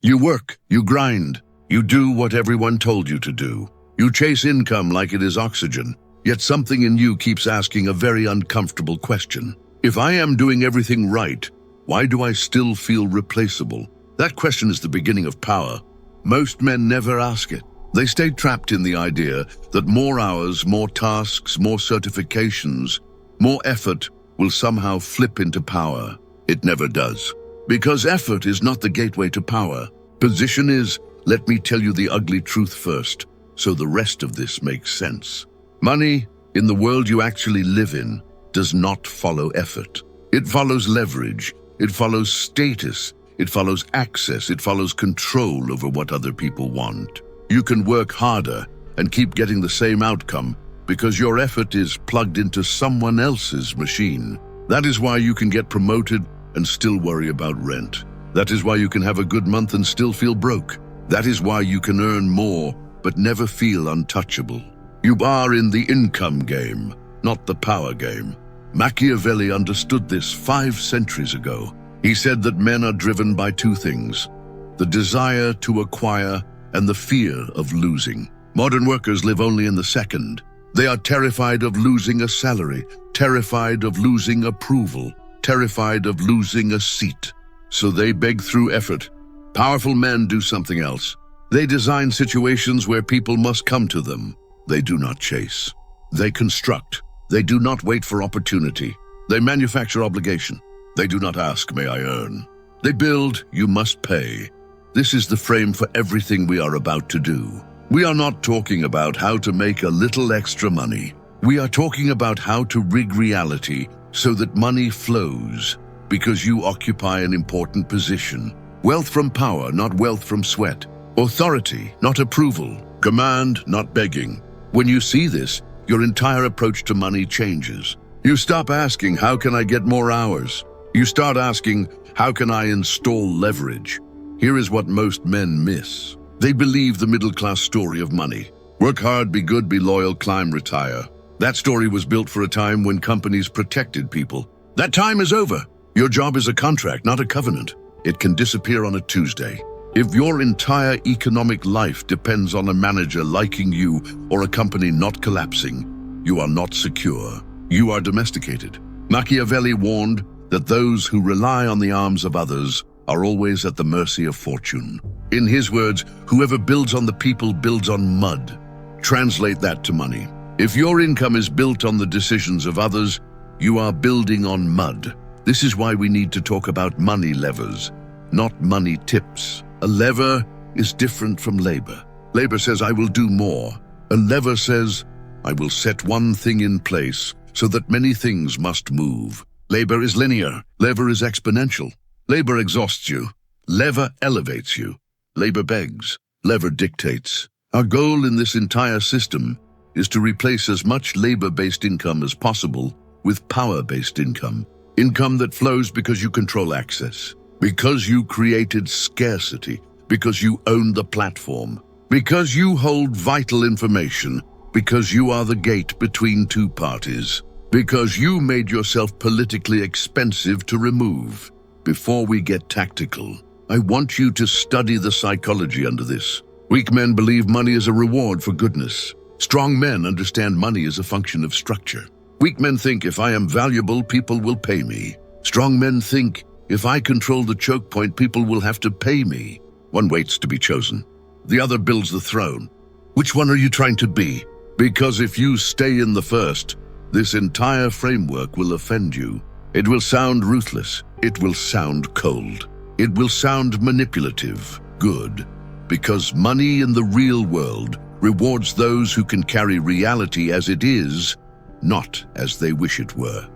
You work, you grind, you do what everyone told you to do. You chase income like it is oxygen, yet something in you keeps asking a very uncomfortable question. If I am doing everything right, why do I still feel replaceable? That question is the beginning of power. Most men never ask it. They stay trapped in the idea that more hours, more tasks, more certifications, more effort will somehow flip into power. It never does. Because effort is not the gateway to power. Position is. Let me tell you the ugly truth first, so the rest of this makes sense. Money, in the world you actually live in, does not follow effort. It follows leverage. It follows status. It follows access. It follows control over what other people want. You can work harder and keep getting the same outcome because your effort is plugged into someone else's machine. That is why you can get promoted and still worry about rent. That is why you can have a good month and still feel broke. That is why you can earn more but never feel untouchable. You are in the income game, not the power game. Machiavelli understood this 5 centuries ago. He said that men are driven by 2 things: the desire to acquire and the fear of losing. Modern workers live only in the second. They are terrified of losing a salary, terrified of losing approval, terrified of losing a seat. So they beg through effort. Powerful men do something else. They design situations where people must come to them. They do not chase. They construct. They do not wait for opportunity. They manufacture obligation. They do not ask, may I earn? They build, you must pay. This is the frame for everything we are about to do. We are not talking about how to make a little extra money. We are talking about how to rig reality so that money flows, because you occupy an important position. Wealth from power, not wealth from sweat. Authority, not approval. Command, not begging. When you see this, your entire approach to money changes. You stop asking, how can I get more hours? You start asking, how can I install leverage? Here is what most men miss. They believe the middle-class story of money. Work hard, be good, be loyal, climb, retire. That story was built for a time when companies protected people. That time is over. Your job is a contract, not a covenant. It can disappear on a Tuesday. If your entire economic life depends on a manager liking you or a company not collapsing, you are not secure. You are domesticated. Machiavelli warned that those who rely on the arms of others are always at the mercy of fortune. In his words, whoever builds on the people builds on mud. Translate that to money. If your income is built on the decisions of others, you are building on mud. This is why we need to talk about money levers, not money tips. A lever is different from labor. Labor says, I will do more. A lever says, I will set one thing in place so that many things must move. Labor is linear. Lever is exponential. Labor exhausts you. Lever elevates you. Labor begs. Lever dictates. Our goal in this entire system is to replace as much labor-based income as possible with power-based income. Income that flows because you control access, because you created scarcity, because you own the platform, because you hold vital information, because you are the gate between 2 parties, because you made yourself politically expensive to remove. Before we get tactical, I want you to study the psychology under this. Weak men believe money is a reward for goodness. Strong men understand money as a function of structure. Weak men think if I am valuable, people will pay me. Strong men think if I control the choke point, people will have to pay me. One waits to be chosen. The other builds the throne. Which one are you trying to be? Because if you stay in the first, this entire framework will offend you. It will sound ruthless. It will sound cold. It will sound manipulative. Good. Because money in the real world rewards those who can carry reality as it is, not as they wish it were.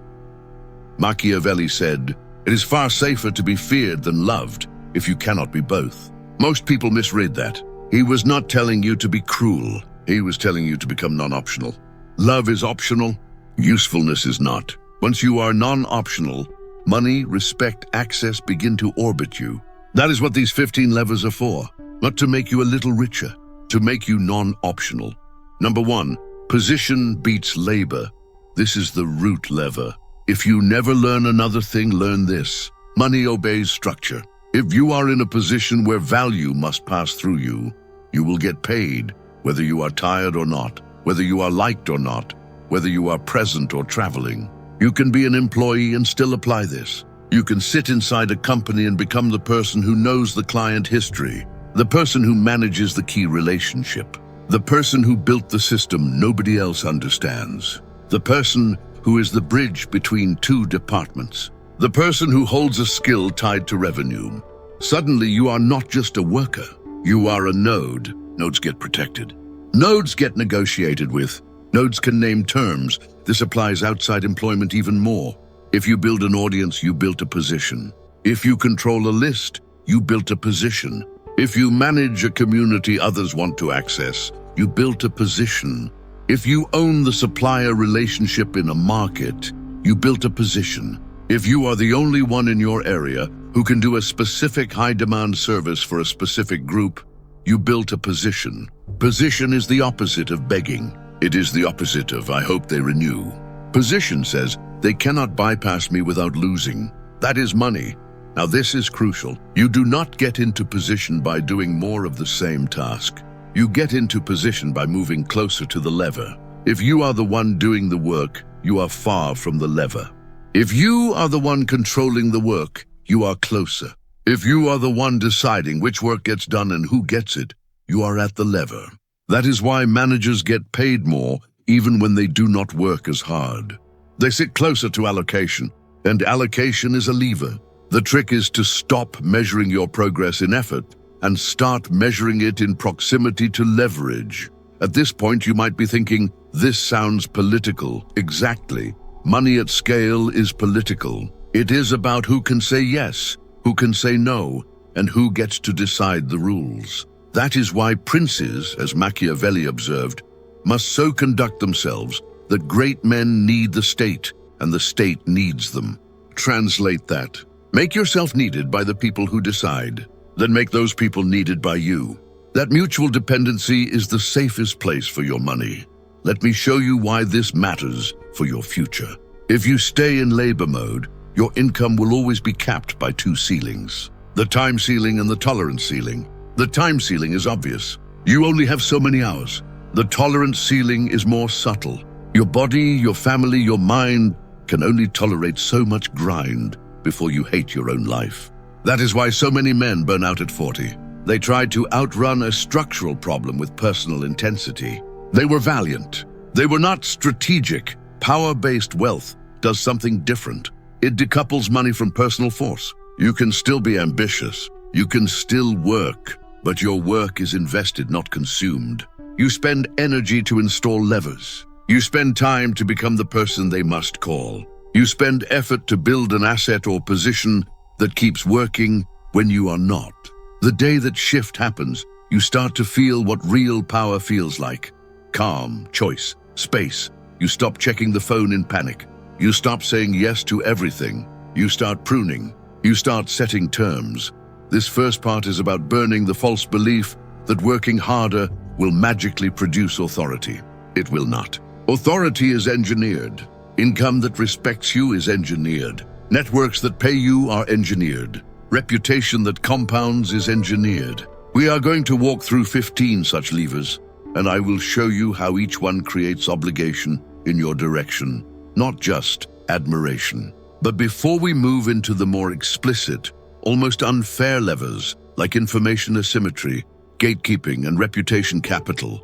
Machiavelli said, it is far safer to be feared than loved if you cannot be both. Most people misread that. He was not telling you to be cruel. He was telling you to become non-optional. Love is optional. Usefulness is not. Once you are non-optional, money, respect, access begin to orbit you. That is what these 15 levers are for. Not to make you a little richer, to make you non-optional. Number 1, position beats labor. This is the root lever. If you never learn another thing, learn this. Money obeys structure. If you are in a position where value must pass through you, you will get paid, whether you are tired or not, whether you are liked or not, whether you are present or traveling. You can be an employee and still apply this. You can sit inside a company and become the person who knows the client history, the person who manages the key relationship, the person who built the system nobody else understands, the person who is the bridge between two departments, the person who holds a skill tied to revenue. Suddenly, you are not just a worker. You are a node. Nodes get protected. Nodes get negotiated with. Nodes can name terms. This applies outside employment even more. If you build an audience, you built a position. If you control a list, you built a position. If you manage a community others want to access, you built a position. If you own the supplier relationship in a market, you built a position. If you are the only one in your area who can do a specific high-demand service for a specific group, you built a position. Position is the opposite of begging. It is the opposite of "I hope they renew." Position says, "They cannot bypass me without losing." That is money. Now this is crucial. You do not get into position by doing more of the same task. You get into position by moving closer to the lever. If you are the one doing the work, you are far from the lever. If you are the one controlling the work, you are closer. If you are the one deciding which work gets done and who gets it, you are at the lever. That is why managers get paid more even when they do not work as hard. They sit closer to allocation, and allocation is a lever. The trick is to stop measuring your progress in effort and start measuring it in proximity to leverage. At this point, you might be thinking, this sounds political. Exactly. Money at scale is political. It is about who can say yes, who can say no, and who gets to decide the rules. That is why princes, as Machiavelli observed, must so conduct themselves that great men need the state and the state needs them. Translate that. Make yourself needed by the people who decide, then make those people needed by you. That mutual dependency is the safest place for your money. Let me show you why this matters for your future. If you stay in labor mode, your income will always be capped by two ceilings: the time ceiling and the tolerance ceiling. The time ceiling is obvious. You only have so many hours. The tolerance ceiling is more subtle. Your body, your family, your mind can only tolerate so much grind before you hate your own life. That is why so many men burn out at 40. They tried to outrun a structural problem with personal intensity. They were valiant. They were not strategic. Power-based wealth does something different. It decouples money from personal force. You can still be ambitious. You can still work, but your work is invested, not consumed. You spend energy to install levers. You spend time to become the person they must call. You spend effort to build an asset or position that keeps working when you are not. The day that shift happens, you start to feel what real power feels like. Calm, choice, space. You stop checking the phone in panic. You stop saying yes to everything. You start pruning. You start setting terms. This first part is about burning the false belief that working harder will magically produce authority. It will not. Authority is engineered. Income that respects you is engineered. Networks that pay you are engineered. Reputation that compounds is engineered. We are going to walk through 15 such levers, and I will show you how each one creates obligation in your direction, not just admiration. But before we move into the more explicit, almost unfair levers like information asymmetry, gatekeeping, and reputation capital,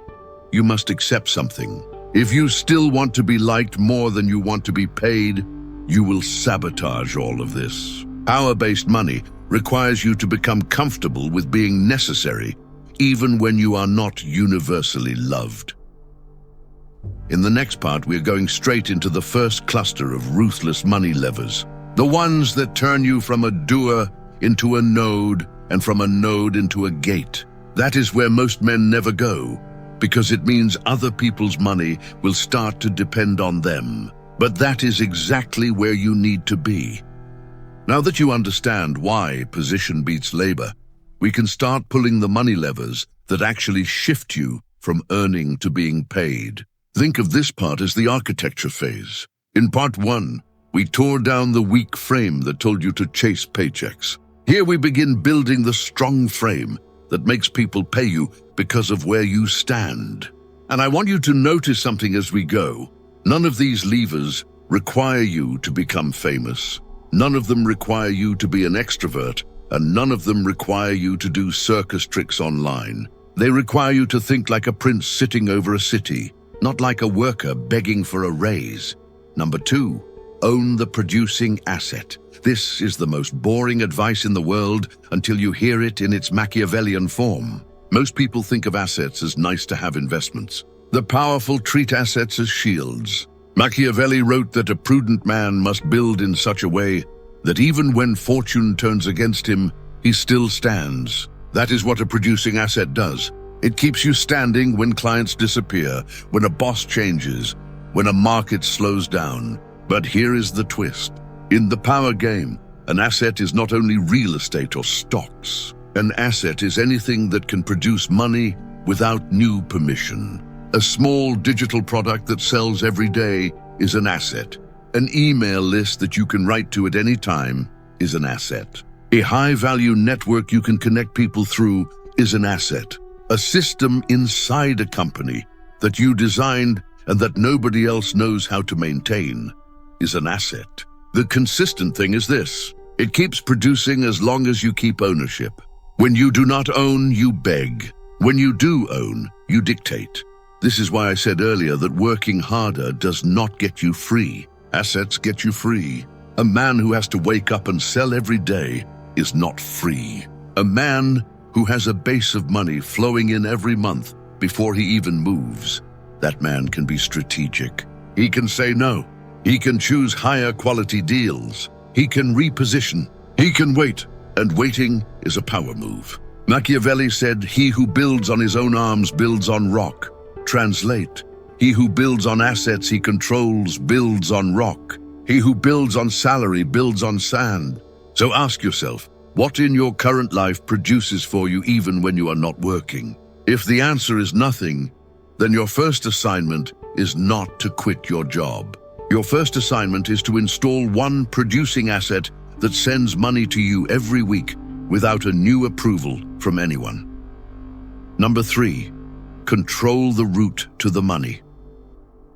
you must accept something. If you still want to be liked more than you want to be paid, you will sabotage all of this. Power-based money requires you to become comfortable with being necessary, even when you are not universally loved. In the next part, we're going straight into the first cluster of ruthless money levers, the ones that turn you from a doer into a node and from a node into a gate. That is where most men never go, because it means other people's money will start to depend on them. But that is exactly where you need to be. Now that you understand why position beats labor, we can start pulling the money levers that actually shift you from earning to being paid. Think of this part as the architecture phase. In part 1, we tore down the weak frame that told you to chase paychecks. Here we begin building the strong frame that makes people pay you because of where you stand. And I want you to notice something as we go. None of these levers require you to become famous. None of them require you to be an extrovert, and none of them require you to do circus tricks online. They require you to think like a prince sitting over a city, not like a worker begging for a raise. Number 2, own the producing asset. This is the most boring advice in the world until you hear it in its Machiavellian form. Most people think of assets as nice-to-have investments. The powerful treat assets as shields. Machiavelli wrote that a prudent man must build in such a way that even when fortune turns against him, he still stands. That is what a producing asset does. It keeps you standing when clients disappear, when a boss changes, when a market slows down. But here is the twist. In the power game, an asset is not only real estate or stocks. An asset is anything that can produce money without new permission. A small digital product that sells every day is an asset. An email list that you can write to at any time is an asset. A high-value network you can connect people through is an asset. A system inside a company that you designed and that nobody else knows how to maintain is an asset. The consistent thing is this: it keeps producing as long as you keep ownership. When you do not own, you beg. When you do own, you dictate. This is why I said earlier that working harder does not get you free. Assets get you free. A man who has to wake up and sell every day is not free. A man who has a base of money flowing in every month before he even moves, that man can be strategic. He can say no. He can choose higher quality deals. He can reposition. He can wait. And waiting is a power move. Machiavelli said, "He who builds on his own arms builds on rock." Translate: he who builds on assets he controls builds on rock. He who builds on salary builds on sand. So ask yourself, what in your current life produces for you even when you are not working? If the answer is nothing, then your first assignment is not to quit your job. Your first assignment is to install one producing asset that sends money to you every week without a new approval from anyone. Number 3, control the route to the money.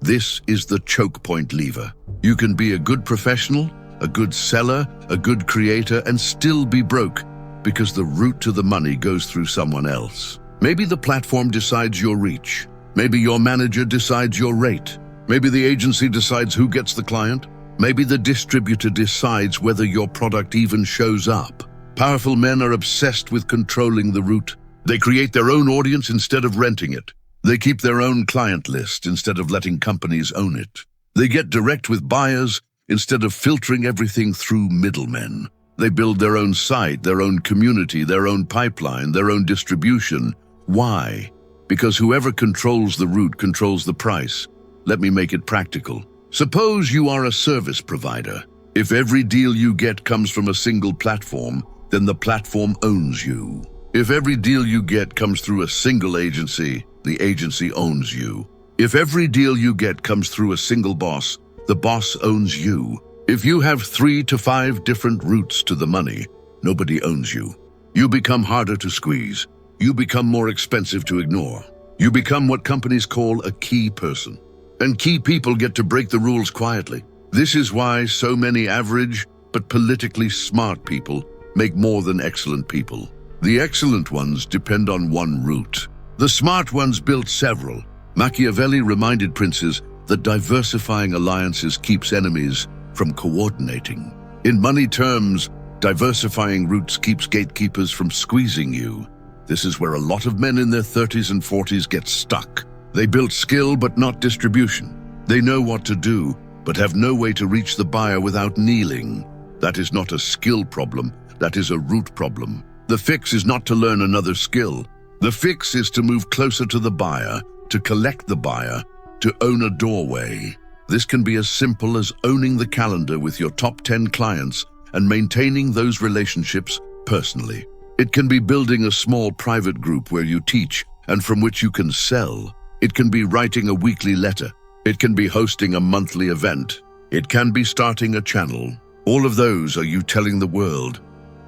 This is the choke point lever. You can be a good professional, a good seller, a good creator, and still be broke because the route to the money goes through someone else. Maybe the platform decides your reach. Maybe your manager decides your rate. Maybe the agency decides who gets the client. Maybe the distributor decides whether your product even shows up. Powerful men are obsessed with controlling the route. They create their own audience instead of renting it. They keep their own client list instead of letting companies own it. They get direct with buyers instead of filtering everything through middlemen. They build their own site, their own community, their own pipeline, their own distribution. Why? Because whoever controls the route controls the price. Let me make it practical. Suppose you are a service provider. If every deal you get comes from a single platform, then the platform owns you. If every deal you get comes through a single agency, the agency owns you. If every deal you get comes through a single boss, the boss owns you. If you have 3 to 5 different routes to the money, nobody owns you. You become harder to squeeze. You become more expensive to ignore. You become what companies call a key person. And key people get to break the rules quietly. This is why so many average but politically smart people make more than excellent people. The excellent ones depend on one route. The smart ones built several. Machiavelli reminded princes that diversifying alliances keeps enemies from coordinating. In money terms, diversifying routes keeps gatekeepers from squeezing you. This is where a lot of men in their 30s and 40s get stuck. They built skill but not distribution. They know what to do, but have no way to reach the buyer without kneeling. That is not a skill problem, that is a root problem. The fix is not to learn another skill. The fix is to move closer to the buyer, to collect the buyer, to own a doorway. This can be as simple as owning the calendar with your top 10 clients and maintaining those relationships personally. It can be building a small private group where you teach and from which you can sell. It can be writing a weekly letter. It can be hosting a monthly event. It can be starting a channel. All of those are you telling the world,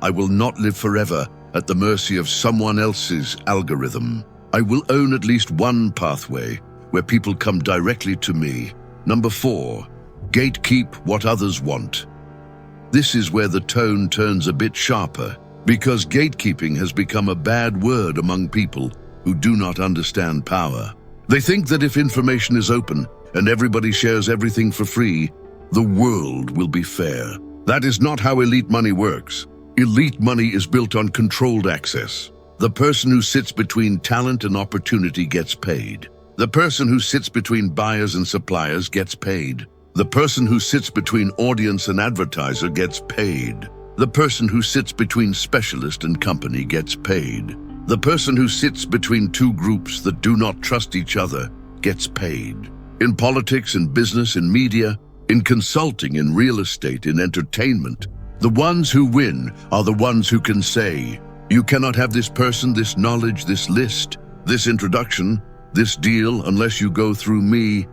I will not live forever at the mercy of someone else's algorithm. I will own at least one pathway where people come directly to me. Number 4, gatekeep what others want. This is where the tone turns a bit sharper, because gatekeeping has become a bad word among people who do not understand power. They think that if information is open and everybody shares everything for free, the world will be fair. That is not how elite money works. Elite money is built on controlled access. The person who sits between talent and opportunity gets paid. The person who sits between buyers and suppliers gets paid. The person who sits between audience and advertiser gets paid. The person who sits between specialist and company gets paid. The person who sits between two groups that do not trust each other gets paid. In politics, in business, in media, in consulting, in real estate, in entertainment, the ones who win are the ones who can say, "You cannot have this person, this knowledge, this list, this introduction, this deal unless you go through me."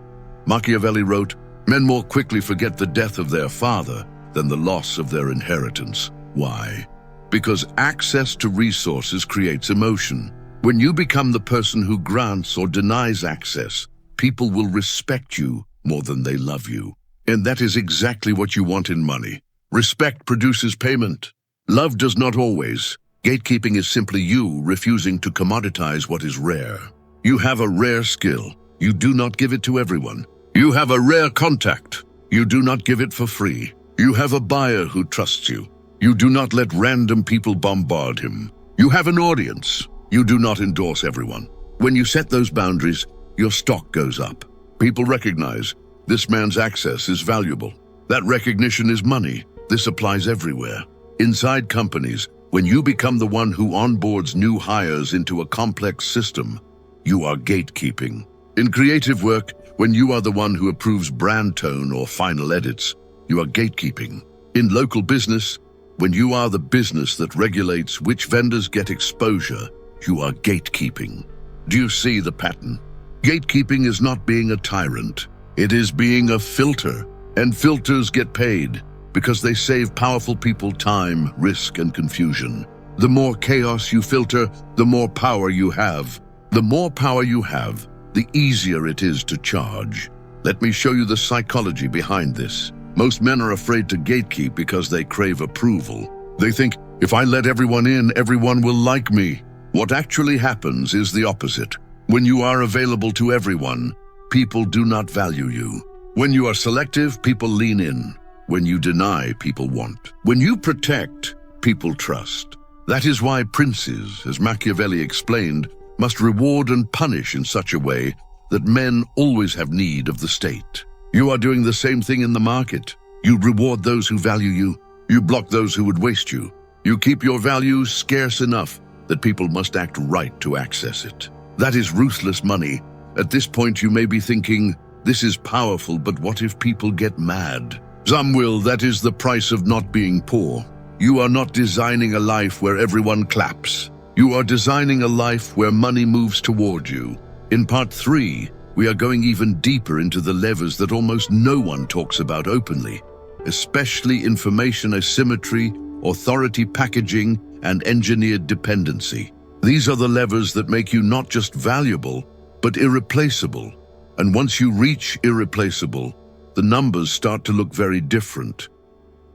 Machiavelli wrote, "Men more quickly forget the death of their father than the loss of their inheritance." Why? Because access to resources creates emotion. When you become the person who grants or denies access, people will respect you more than they love you. And that is exactly what you want in money. Respect produces payment. Love does not always. Gatekeeping is simply you refusing to commoditize what is rare. You have a rare skill. You do not give it to everyone. You have a rare contact. You do not give it for free. You have a buyer who trusts you. You do not let random people bombard him. You have an audience. You do not endorse everyone. When you set those boundaries, your stock goes up. People recognize this man's access is valuable. That recognition is money. This applies everywhere. Inside companies, when you become the one who onboards new hires into a complex system, you are gatekeeping. In creative work, when you are the one who approves brand tone or final edits, you are gatekeeping. In local business, when you are the business that regulates which vendors get exposure, you are gatekeeping. Do you see the pattern? Gatekeeping is not being a tyrant. It is being a filter, and filters get paid because they save powerful people time, risk, and confusion. The more chaos you filter, the more power you have. The more power you have, the easier it is to charge. Let me show you the psychology behind this. Most men are afraid to gatekeep because they crave approval. They think, if I let everyone in, everyone will like me. What actually happens is the opposite. When you are available to everyone, people do not value you. When you are selective, people lean in. When you deny, people want. When you protect, people trust. That is why princes, as Machiavelli explained, must reward and punish in such a way that men always have need of the state. You are doing the same thing in the market. You reward those who value you. You block those who would waste you. You keep your values scarce enough that people must act right to access it. That is ruthless money. At this point, you may be thinking, this is powerful, but what if people get mad? Some will. That is the price of not being poor. You are not designing a life where everyone claps. You are designing a life where money moves toward you. In part 3, we are going even deeper into the levers that almost no one talks about openly, especially information asymmetry, authority packaging, and engineered dependency. These are the levers that make you not just valuable, but irreplaceable. And once you reach irreplaceable, the numbers start to look very different.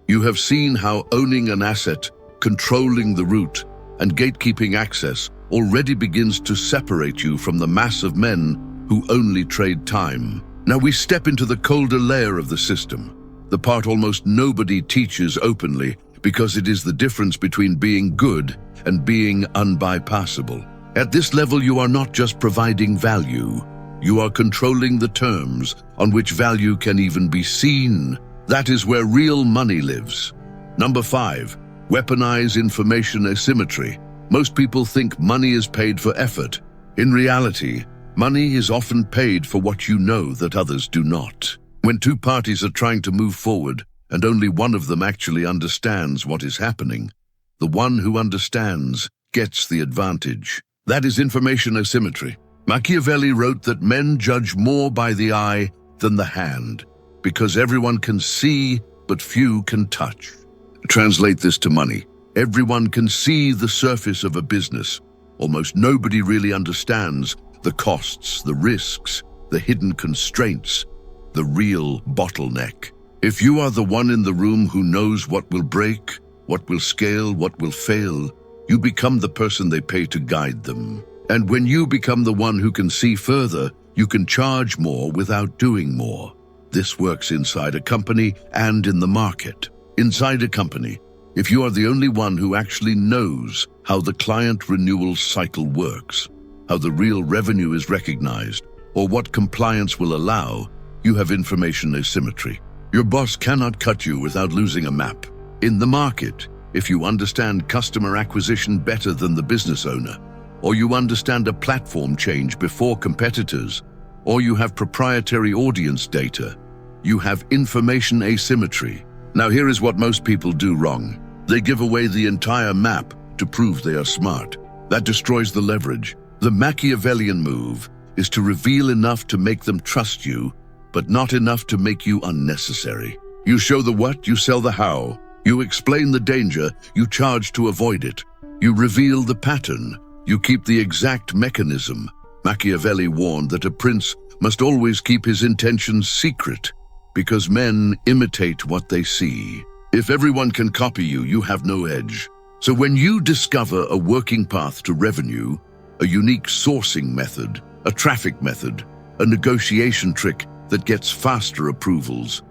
You have seen how owning an asset, controlling the route, and gatekeeping access already begins to separate you from the mass of men who only trade time. Now we step into the colder layer of the system, the part almost nobody teaches openly, because it is the difference between being good and being unbypassable. At this level, you are not just providing value, you are controlling the terms on which value can even be seen. That is where real money lives. Number 5, weaponize information asymmetry. Most people think money is paid for effort. In reality, money is often paid for what you know that others do not. When two parties are trying to move forward, and only one of them actually understands what is happening, the one who understands gets the advantage. That is information asymmetry. Machiavelli wrote that men judge more by the eye than the hand, because everyone can see, but few can touch. Translate this to money. Everyone can see the surface of a business. Almost nobody really understands the costs, the risks, the hidden constraints, the real bottleneck. If you are the one in the room who knows what will break, what will scale, what will fail, you become the person they pay to guide them. And when you become the one who can see further, you can charge more without doing more. This works inside a company and in the market. Inside a company, if you are the only one who actually knows how the client renewal cycle works, how the real revenue is recognized, or what compliance will allow, you have information asymmetry. Your boss cannot cut you without losing a map. In the market, if you understand customer acquisition better than the business owner, or you understand a platform change before competitors, or you have proprietary audience data, you have information asymmetry. Now here is what most people do wrong. They give away the entire map to prove they are smart. That destroys the leverage. The Machiavellian move is to reveal enough to make them trust you, but not enough to make you unnecessary. You show the what, you sell the how. You explain the danger, you charge to avoid it. You reveal the pattern, you keep the exact mechanism. Machiavelli warned that a prince must always keep his intentions secret, because men imitate what they see. If everyone can copy you, you have no edge. So when you discover a working path to revenue, a unique sourcing method, a traffic method, a negotiation trick that gets faster approvals,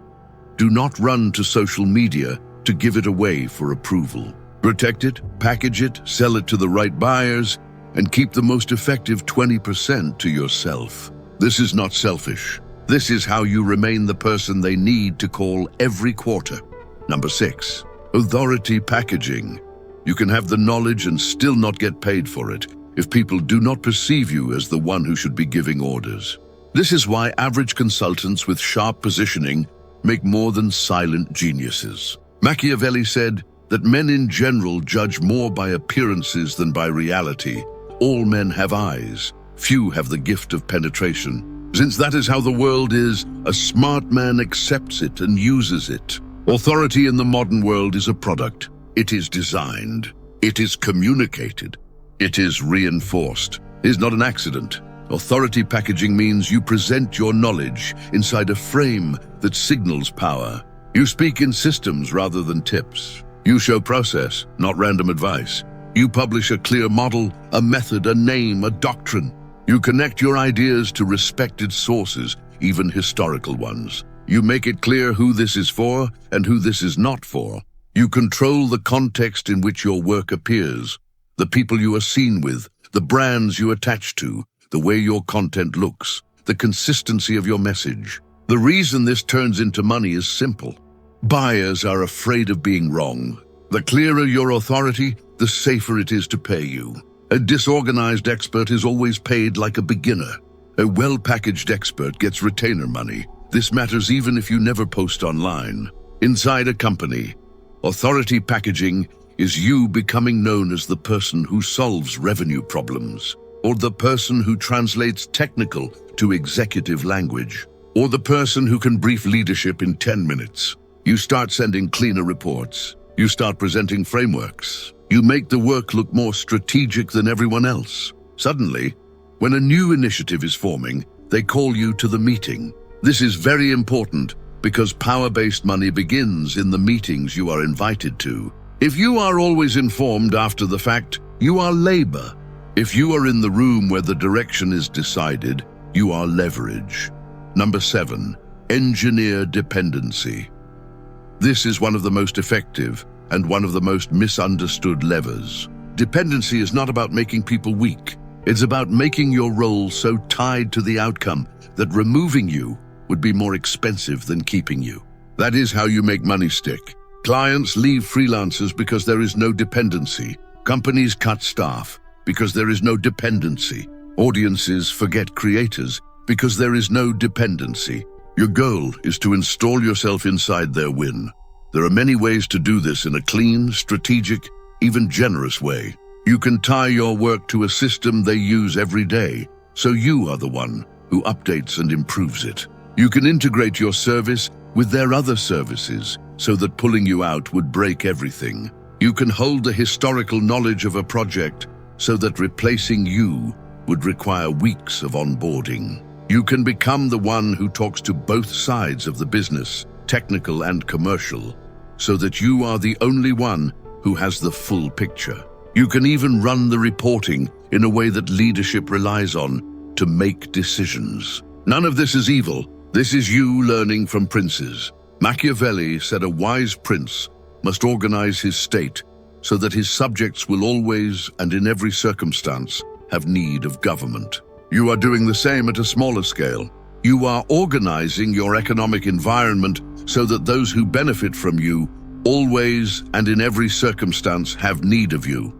do not run to social media to give it away for approval. Protect it, package it, sell it to the right buyers, and keep the most effective 20% to yourself. This is not selfish. This is how you remain the person they need to call every quarter. Number 6, authority packaging. You can have the knowledge and still not get paid for it if people do not perceive you as the one who should be giving orders. This is why average consultants with sharp positioning make more than silent geniuses. Machiavelli said that men in general judge more by appearances than by reality. All men have eyes. Few have the gift of penetration. Since that is how the world is, a smart man accepts it and uses it. Authority in the modern world is a product. It is designed. It is communicated. It is reinforced. It is not an accident. Authority packaging means you present your knowledge inside a frame that signals power. You speak in systems rather than tips. You show process, not random advice. You publish a clear model, a method, a name, a doctrine. You connect your ideas to respected sources, even historical ones. You make it clear who this is for and who this is not for. You control the context in which your work appears, the people you are seen with, the brands you attach to, the way your content looks, the consistency of your message. The reason this turns into money is simple. Buyers are afraid of being wrong. The clearer your authority, the safer it is to pay you. A disorganized expert is always paid like a beginner. A well-packaged expert gets retainer money. This matters even if you never post online. Inside a company, authority packaging is you becoming known as the person who solves revenue problems, or the person who translates technical to executive language, or the person who can brief leadership in 10 minutes. You start sending cleaner reports. You start presenting frameworks. You make the work look more strategic than everyone else. Suddenly, when a new initiative is forming, they call you to the meeting. This is very important because power-based money begins in the meetings you are invited to. If you are always informed after the fact, you are labor. If you are in the room where the direction is decided, you are leverage. Number 7, engineer dependency. This is one of the most effective and one of the most misunderstood levers. Dependency is not about making people weak. It's about making your role so tied to the outcome that removing you would be more expensive than keeping you. That is how you make money stick. Clients leave freelancers because there is no dependency. Companies cut staff because there is no dependency. Audiences forget creators because there is no dependency. Your goal is to install yourself inside their win. There are many ways to do this in a clean, strategic, even generous way. You can tie your work to a system they use every day, so you are the one who updates and improves it. You can integrate your service with their other services, so that pulling you out would break everything. You can hold the historical knowledge of a project so that replacing you would require weeks of onboarding. You can become the one who talks to both sides of the business, technical and commercial, so that you are the only one who has the full picture. You can even run the reporting in a way that leadership relies on to make decisions. None of this is evil. This is you learning from princes. Machiavelli said a wise prince must organize his state so that his subjects will always and in every circumstance have need of government. You are doing the same at a smaller scale. You are organizing your economic environment so that those who benefit from you always and in every circumstance have need of you.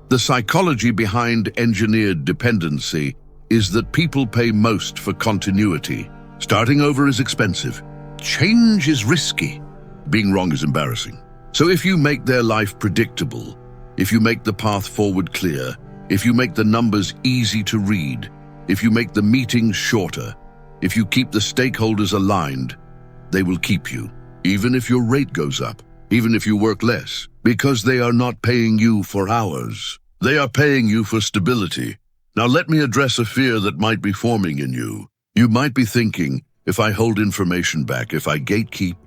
The psychology behind engineered dependency is that people pay most for continuity. Starting over is expensive. Change is risky. Being wrong is embarrassing. So if you make their life predictable, if you make the path forward clear, if you make the numbers easy to read, if you make the meetings shorter, if you keep the stakeholders aligned, they will keep you, even if your rate goes up, even if you work less, because they are not paying you for hours. They are paying you for stability. Now let me address a fear that might be forming in you. You might be thinking, if I hold information back, if I gatekeep,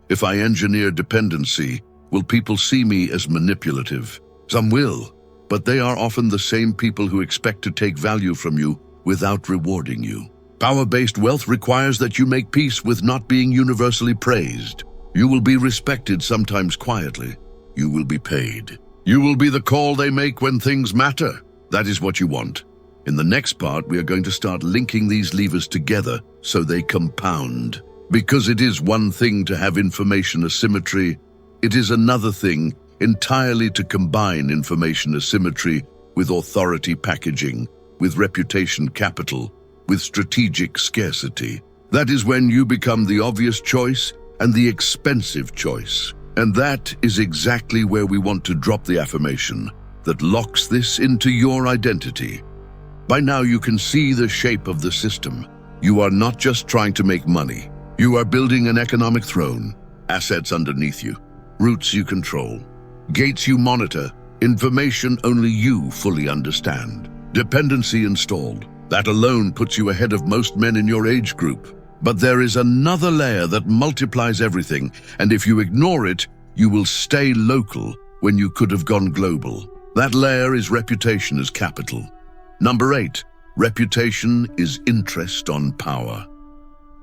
if I engineer dependency, will people see me as manipulative? Some will, but they are often the same people who expect to take value from you without rewarding you. Power-based wealth requires that you make peace with not being universally praised. You will be respected, sometimes quietly. You will be paid. You will be the call they make when things matter. That is what you want. In the next part, we are going to start linking these levers together so they compound. Because it is one thing to have information asymmetry, it is another thing entirely to combine information asymmetry with authority packaging, with reputation capital, with strategic scarcity. That is when you become the obvious choice and the expensive choice. And that is exactly where we want to drop the affirmation that locks this into your identity. By now you can see the shape of the system. You are not just trying to make money. You are building an economic throne, assets underneath you, routes you control, gates you monitor, information only you fully understand. Dependency installed. That alone puts you ahead of most men in your age group. But there is another layer that multiplies everything, and if you ignore it, you will stay local when you could have gone global. That layer is reputation as capital. Number 8, reputation is interest on power.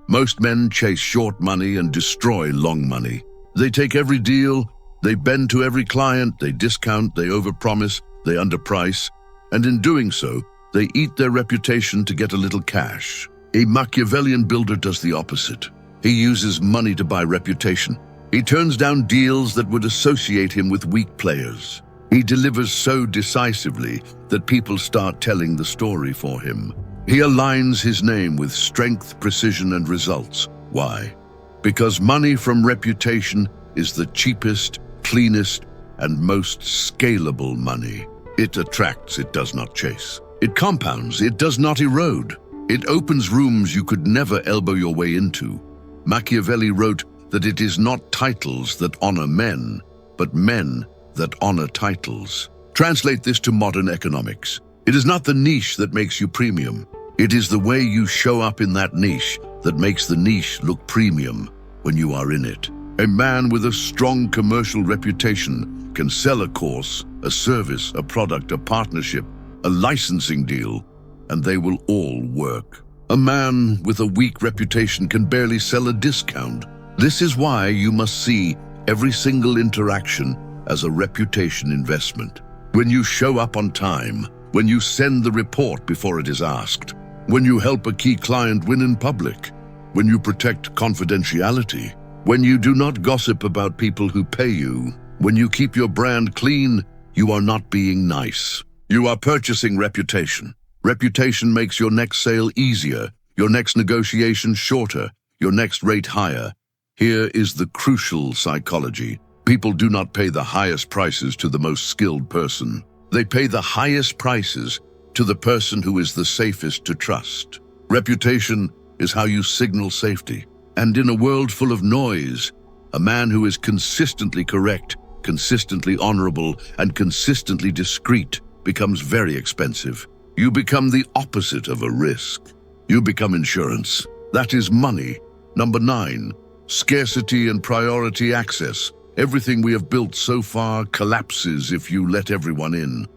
Most men chase short money and destroy long money. They take every deal, they bend to every client, they discount, they overpromise, they underprice, and in doing so, they eat their reputation to get a little cash. A Machiavellian builder does the opposite. He uses money to buy reputation. He turns down deals that would associate him with weak players. He delivers so decisively that people start telling the story for him. He aligns his name with strength, precision, and results. Why? Because money from reputation is the cheapest, cleanest, and most scalable money. It attracts, it does not chase. It compounds, it does not erode. It opens rooms you could never elbow your way into. Machiavelli wrote that it is not titles that honor men, but men that honor titles. Translate this to modern economics. It is not the niche that makes you premium. It is the way you show up in that niche that makes the niche look premium when you are in it. A man with a strong commercial reputation can sell a course, a service, a product, a partnership, a licensing deal, and they will all work. A man with a weak reputation can barely sell a discount. This is why you must see every single interaction as a reputation investment. When you show up on time, when you send the report before it is asked, when you help a key client win in public, when you protect confidentiality, when you do not gossip about people who pay you, when you keep your brand clean, you are not being nice. You are purchasing reputation. Reputation makes your next sale easier, your next negotiation shorter, your next rate higher. Here is the crucial psychology. People do not pay the highest prices to the most skilled person. They pay the highest prices to the person who is the safest to trust. Reputation is how you signal safety. And in a world full of noise, a man who is consistently correct consistently honorable, and consistently discreet becomes very expensive. You become the opposite of a risk. You become insurance. That is money. Number 9, scarcity and priority access. Everything we have built so far collapses if you let everyone in.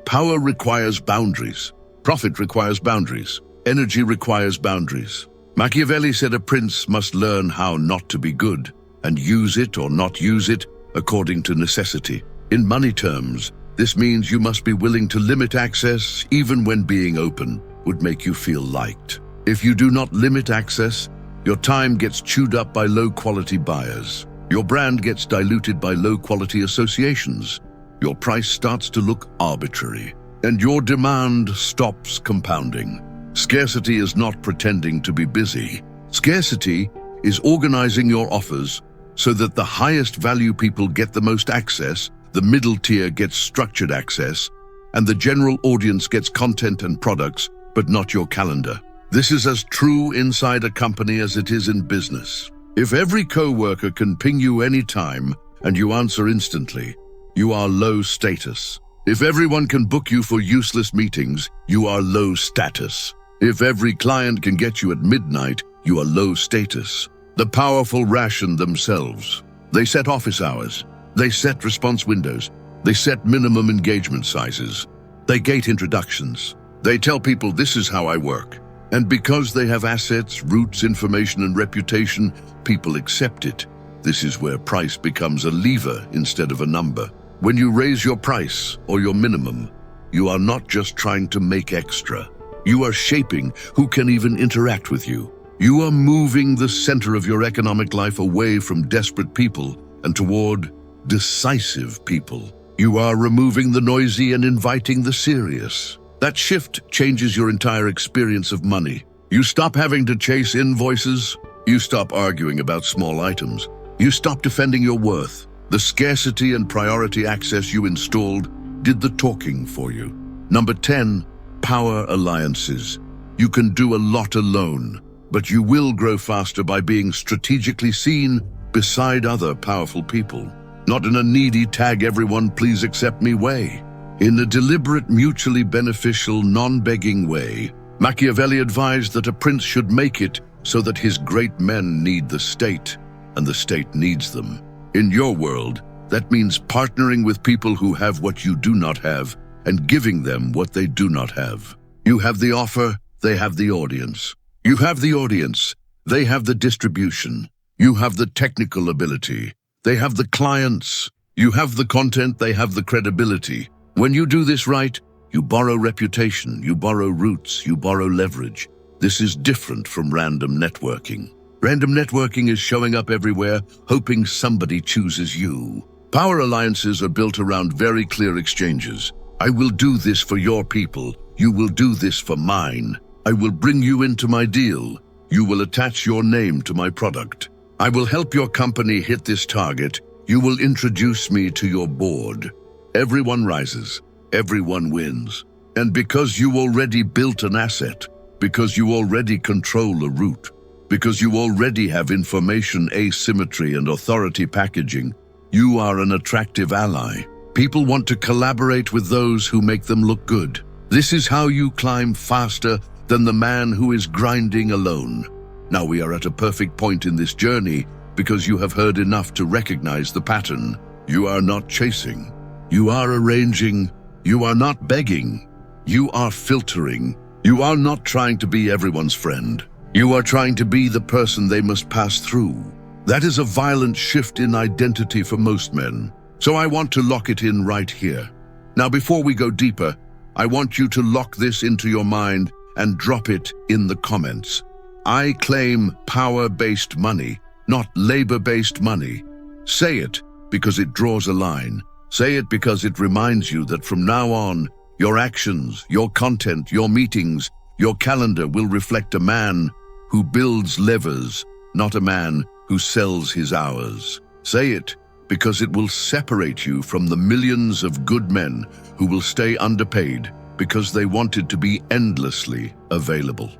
Power requires boundaries. Profit requires boundaries. Energy requires boundaries. Machiavelli said a prince must learn how not to be good and use it or not use it according to necessity. In money terms, this means you must be willing to limit access even when being open would make you feel liked. If you do not limit access, your time gets chewed up by low-quality buyers. Your brand gets diluted by low-quality associations. Your price starts to look arbitrary, and your demand stops compounding. Scarcity is not pretending to be busy. Scarcity is organizing your offers so that the highest value people get the most access, the middle tier gets structured access, and the general audience gets content and products, but not your calendar. This is as true inside a company as it is in business. If every co-worker can ping you anytime and you answer instantly, you are low status. If everyone can book you for useless meetings, you are low status. If every client can get you at midnight, you are low status. The powerful ration themselves. They set office hours. They set response windows. They set minimum engagement sizes. They gate introductions. They tell people, this is how I work. And because they have assets, roots, information, and reputation, people accept it. This is where price becomes a lever instead of a number. When you raise your price or your minimum, you are not just trying to make extra. You are shaping who can even interact with you. You are moving the center of your economic life away from desperate people and toward decisive people. You are removing the noisy and inviting the serious. That shift changes your entire experience of money. You stop having to chase invoices. You stop arguing about small items. You stop defending your worth. The scarcity and priority access you installed did the talking for you. Number 10, power alliances. You can do a lot alone, but you will grow faster by being strategically seen beside other powerful people. Not in a needy tag everyone please accept me way. In a deliberate, mutually beneficial, non-begging way, Machiavelli advised that a prince should make it so that his great men need the state, and the state needs them. In your world, that means partnering with people who have what you do not have and giving them what they do not have. You have the offer, they have the audience. You have the audience, they have the distribution. You have the technical ability, they have the clients. You have the content, they have the credibility. When you do this right, you borrow reputation, you borrow roots, you borrow leverage. This is different from random networking. Random networking is showing up everywhere, hoping somebody chooses you. Power alliances are built around very clear exchanges. I will do this for your people. You will do this for mine. I will bring you into my deal. You will attach your name to my product. I will help your company hit this target. You will introduce me to your board. Everyone rises, everyone wins. And because you already built an asset, because you already control a route, because you already have information asymmetry and authority packaging, you are an attractive ally. People want to collaborate with those who make them look good. This is how you climb faster than the man who is grinding alone. Now we are at a perfect point in this journey because you have heard enough to recognize the pattern. You are not chasing. You are arranging. You are not begging. You are filtering. You are not trying to be everyone's friend. You are trying to be the person they must pass through. That is a violent shift in identity for most men. So I want to lock it in right here. Now, before we go deeper, I want you to lock this into your mind and drop it in the comments. I claim power-based money, not labor-based money. Say it because it draws a line. Say it because it reminds you that from now on, your actions, your content, your meetings, your calendar will reflect a man who builds levers, not a man who sells his hours. Say it because it will separate you from the millions of good men who will stay underpaid because they wanted to be endlessly available.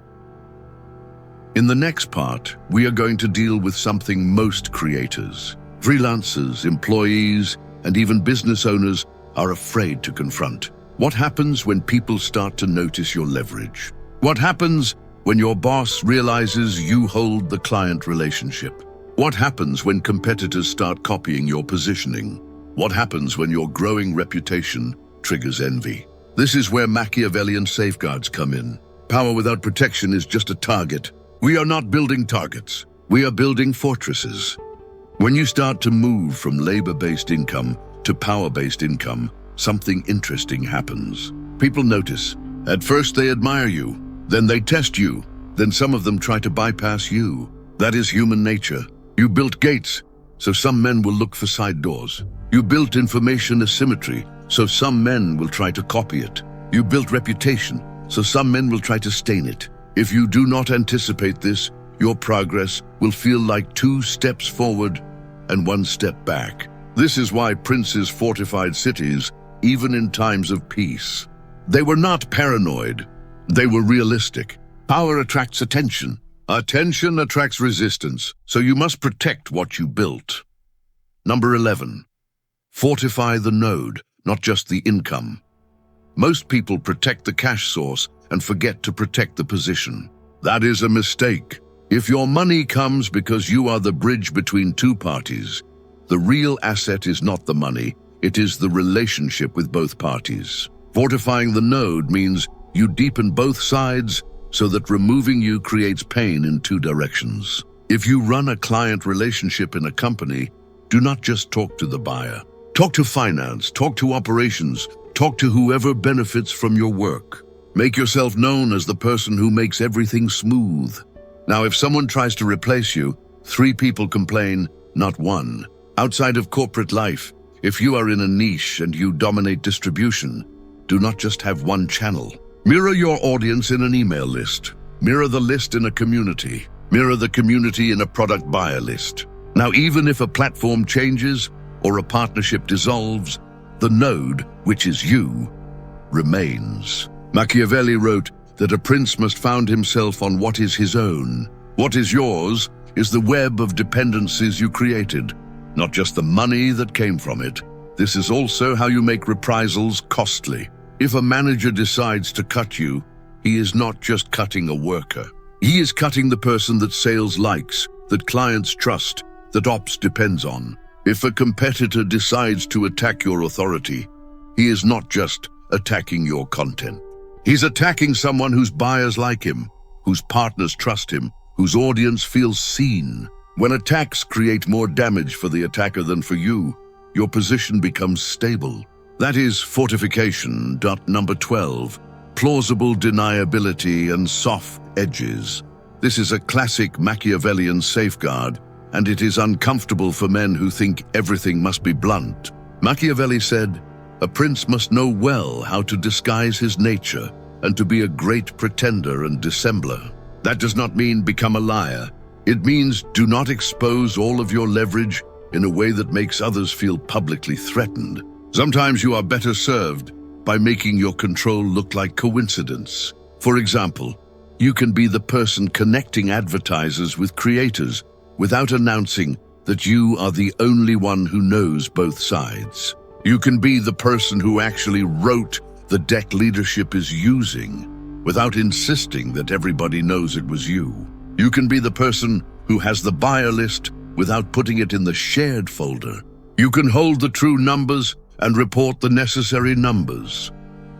In the next part, we are going to deal with something most creators, freelancers, employees, and even business owners are afraid to confront. What happens when people start to notice your leverage? What happens when your boss realizes you hold the client relationship? What happens when competitors start copying your positioning? What happens when your growing reputation triggers envy? This is where Machiavellian safeguards come in. Power without protection is just a target. We are not building targets. We are building fortresses. When you start to move from labor-based income to power-based income, something interesting happens. People notice. At first they admire you, then they test you, then some of them try to bypass you. That is human nature. You built gates, so some men will look for side doors. You built information asymmetry, so some men will try to copy it. You built reputation, so some men will try to stain it. If you do not anticipate this, your progress will feel like 2 steps forward and 1 step back. This is why princes fortified cities, even in times of peace. They were not paranoid. They were realistic. Power attracts attention. Attention attracts resistance, so you must protect what you built. Number 11. Fortify the node, not just the income. Most people protect the cash source and forget to protect the position. That is a mistake. If your money comes because you are the bridge between 2 parties, the real asset is not the money, it is the relationship with both parties. Fortifying the node means you deepen both sides so that removing you creates pain in 2 directions. If you run a client relationship in a company, do not just talk to the buyer. Talk to finance, talk to operations, talk to whoever benefits from your work. Make yourself known as the person who makes everything smooth. Now, if someone tries to replace you, 3 people complain, not 1. Outside of corporate life, if you are in a niche and you dominate distribution, do not just have 1 channel. Mirror your audience in an email list. Mirror the list in a community. Mirror the community in a product buyer list. Now, even if a platform changes or a partnership dissolves, the node, which is you, remains. Machiavelli wrote that a prince must found himself on what is his own. What is yours is the web of dependencies you created, not just the money that came from it. This is also how you make reprisals costly. If a manager decides to cut you, he is not just cutting a worker. He is cutting the person that sales likes, that clients trust, that ops depends on. If a competitor decides to attack your authority, he is not just attacking your content. He's attacking someone whose buyers like him, whose partners trust him, whose audience feels seen. When attacks create more damage for the attacker than for you, your position becomes stable. That is fortification. Number 12, plausible deniability and soft edges. This is a classic Machiavellian safeguard, and it is uncomfortable for men who think everything must be blunt. Machiavelli said, "A prince must know well how to disguise his nature and to be a great pretender and dissembler." That does not mean become a liar. It means do not expose all of your leverage in a way that makes others feel publicly threatened. Sometimes you are better served by making your control look like coincidence. For example, you can be the person connecting advertisers with creators without announcing that you are the only one who knows both sides. You can be the person who actually wrote the deck leadership is using without insisting that everybody knows it was you. You can be the person who has the buyer list without putting it in the shared folder. You can hold the true numbers and report the necessary numbers.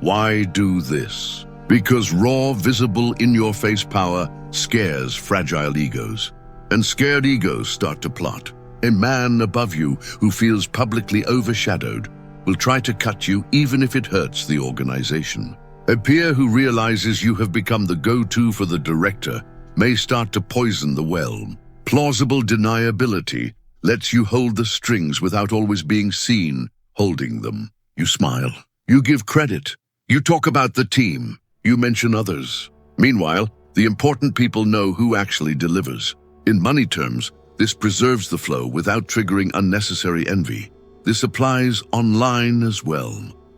Why do this? Because raw, visible, in-your-face power scares fragile egos. And scared egos start to plot. A man above you who feels publicly overshadowed will try to cut you even if it hurts the organization. A peer who realizes you have become the go-to for the director may start to poison the well. Plausible deniability lets you hold the strings without always being seen holding them. You smile. You give credit. You talk about the team. You mention others. Meanwhile, the important people know who actually delivers. In money terms, this preserves the flow without triggering unnecessary envy. This applies online as well.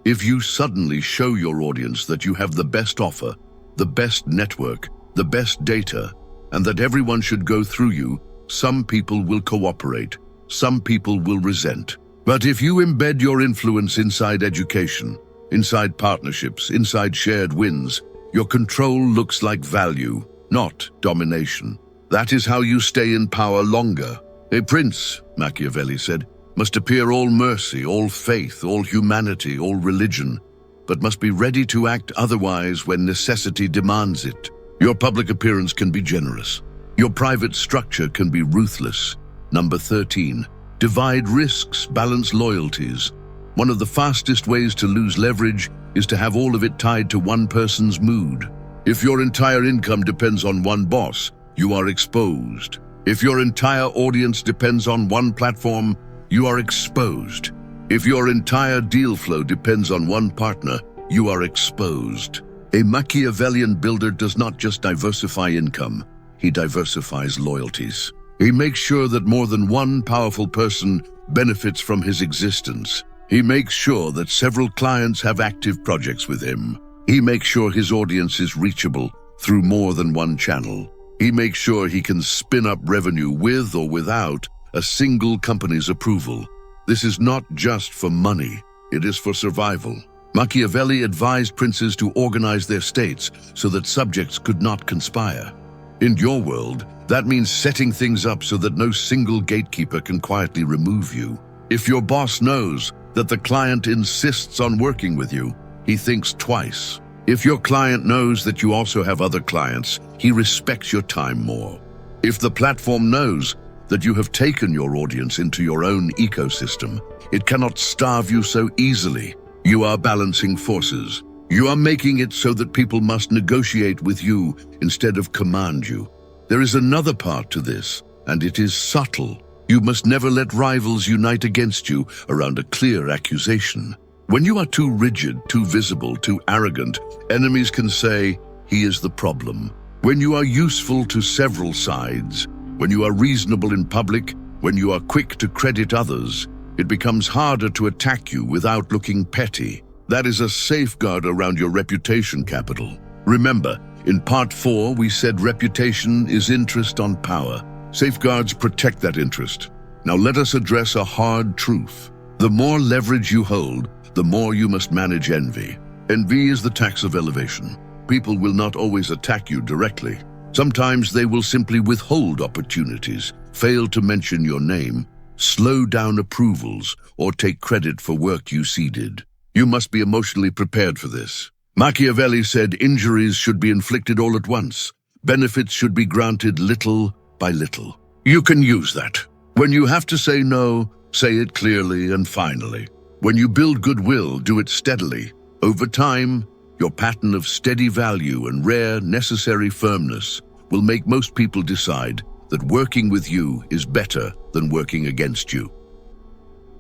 If you suddenly show your audience that you have the best offer, the best network, the best data, and that everyone should go through you, some people will cooperate, some people will resent. But if you embed your influence inside education, inside partnerships, inside shared wins, your control looks like value, not domination. That is how you stay in power longer. A prince, Machiavelli said, must appear all mercy, all faith, all humanity, all religion, but must be ready to act otherwise when necessity demands it. Your public appearance can be generous. Your private structure can be ruthless. Number 13, divide risks, balance loyalties. One of the fastest ways to lose leverage is to have all of it tied to one person's mood. If your entire income depends on one boss, you are exposed. If your entire audience depends on one platform, you are exposed. If your entire deal flow depends on one partner, you are exposed. A Machiavellian builder does not just diversify income, he diversifies loyalties. He makes sure that more than one powerful person benefits from his existence. He makes sure that several clients have active projects with him. He makes sure his audience is reachable through more than one channel. He makes sure he can spin up revenue with or without a single company's approval. This is not just for money, it is for survival. Machiavelli advised princes to organize their states so that subjects could not conspire. In your world, that means setting things up so that no single gatekeeper can quietly remove you. If your boss knows that the client insists on working with you, he thinks twice. If your client knows that you also have other clients, he respects your time more. If the platform knows that you have taken your audience into your own ecosystem, it cannot starve you so easily. You are balancing forces. You are making it so that people must negotiate with you instead of command you. There is another part to this, and it is subtle. You must never let rivals unite against you around a clear accusation. When you are too rigid, too visible, too arrogant, enemies can say, "He is the problem." When you are useful to several sides, when you are reasonable in public, when you are quick to credit others, it becomes harder to attack you without looking petty. That is a safeguard around your reputation capital. Remember, in part 4, we said reputation is interest on power. Safeguards protect that interest. Now let us address a hard truth. The more leverage you hold, the more you must manage envy. Envy is the tax of elevation. People will not always attack you directly. Sometimes they will simply withhold opportunities, fail to mention your name, slow down approvals, or take credit for work you seeded. You must be emotionally prepared for this. Machiavelli said injuries should be inflicted all at once. Benefits should be granted little by little. You can use that. When you have to say no, say it clearly and finally. When you build goodwill, do it steadily. Over time, your pattern of steady value and rare, necessary firmness will make most people decide that working with you is better than working against you.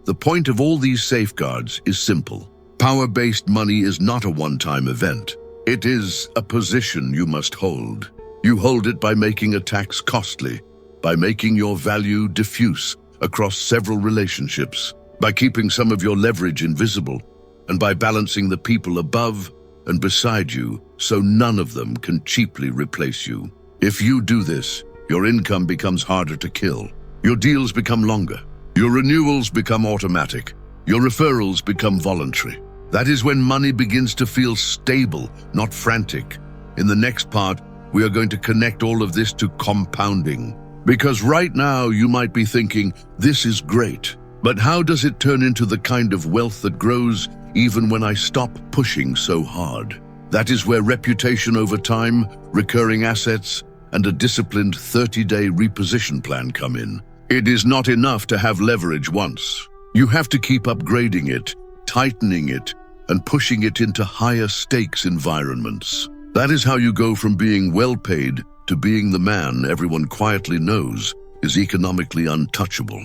The point of all these safeguards is simple. Power-based money is not a one-time event. It is a position you must hold. You hold it by making attacks costly, by making your value diffuse across several relationships, by keeping some of your leverage invisible, and by balancing the people above and beside you so none of them can cheaply replace you. If you do this, your income becomes harder to kill. Your deals become longer. Your renewals become automatic. Your referrals become voluntary. That is when money begins to feel stable, not frantic. In the next part, we are going to connect all of this to compounding. Because right now you might be thinking, this is great, but how does it turn into the kind of wealth that grows even when I stop pushing so hard? That is where reputation over time, recurring assets, and a disciplined 30-day reposition plan come in. It is not enough to have leverage once. You have to keep upgrading it, tightening it, and pushing it into higher stakes environments. That is how you go from being well paid to being the man everyone quietly knows is economically untouchable.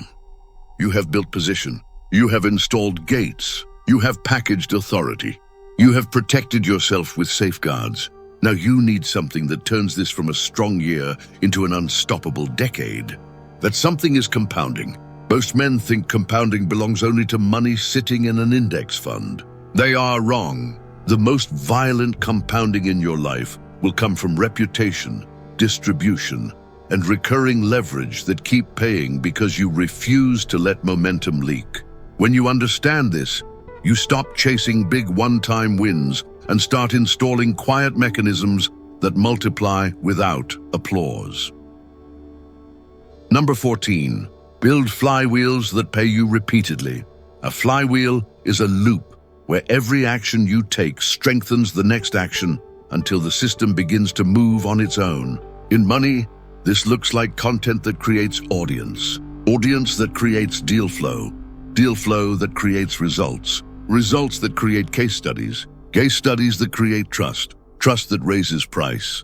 You have built position. You have installed gates. You have packaged authority. You have protected yourself with safeguards. Now you need something that turns this from a strong year into an unstoppable decade. That something is compounding. Most men think compounding belongs only to money sitting in an index fund. They are wrong. The most violent compounding in your life will come from reputation, distribution, and recurring leverage that keep paying because you refuse to let momentum leak. When you understand this, you stop chasing big one-time wins and start installing quiet mechanisms that multiply without applause. Number 14, build flywheels that pay you repeatedly. A flywheel is a loop where every action you take strengthens the next action until the system begins to move on its own. In money, this looks like content that creates audience that creates deal flow that creates results that create case studies that create trust that raises price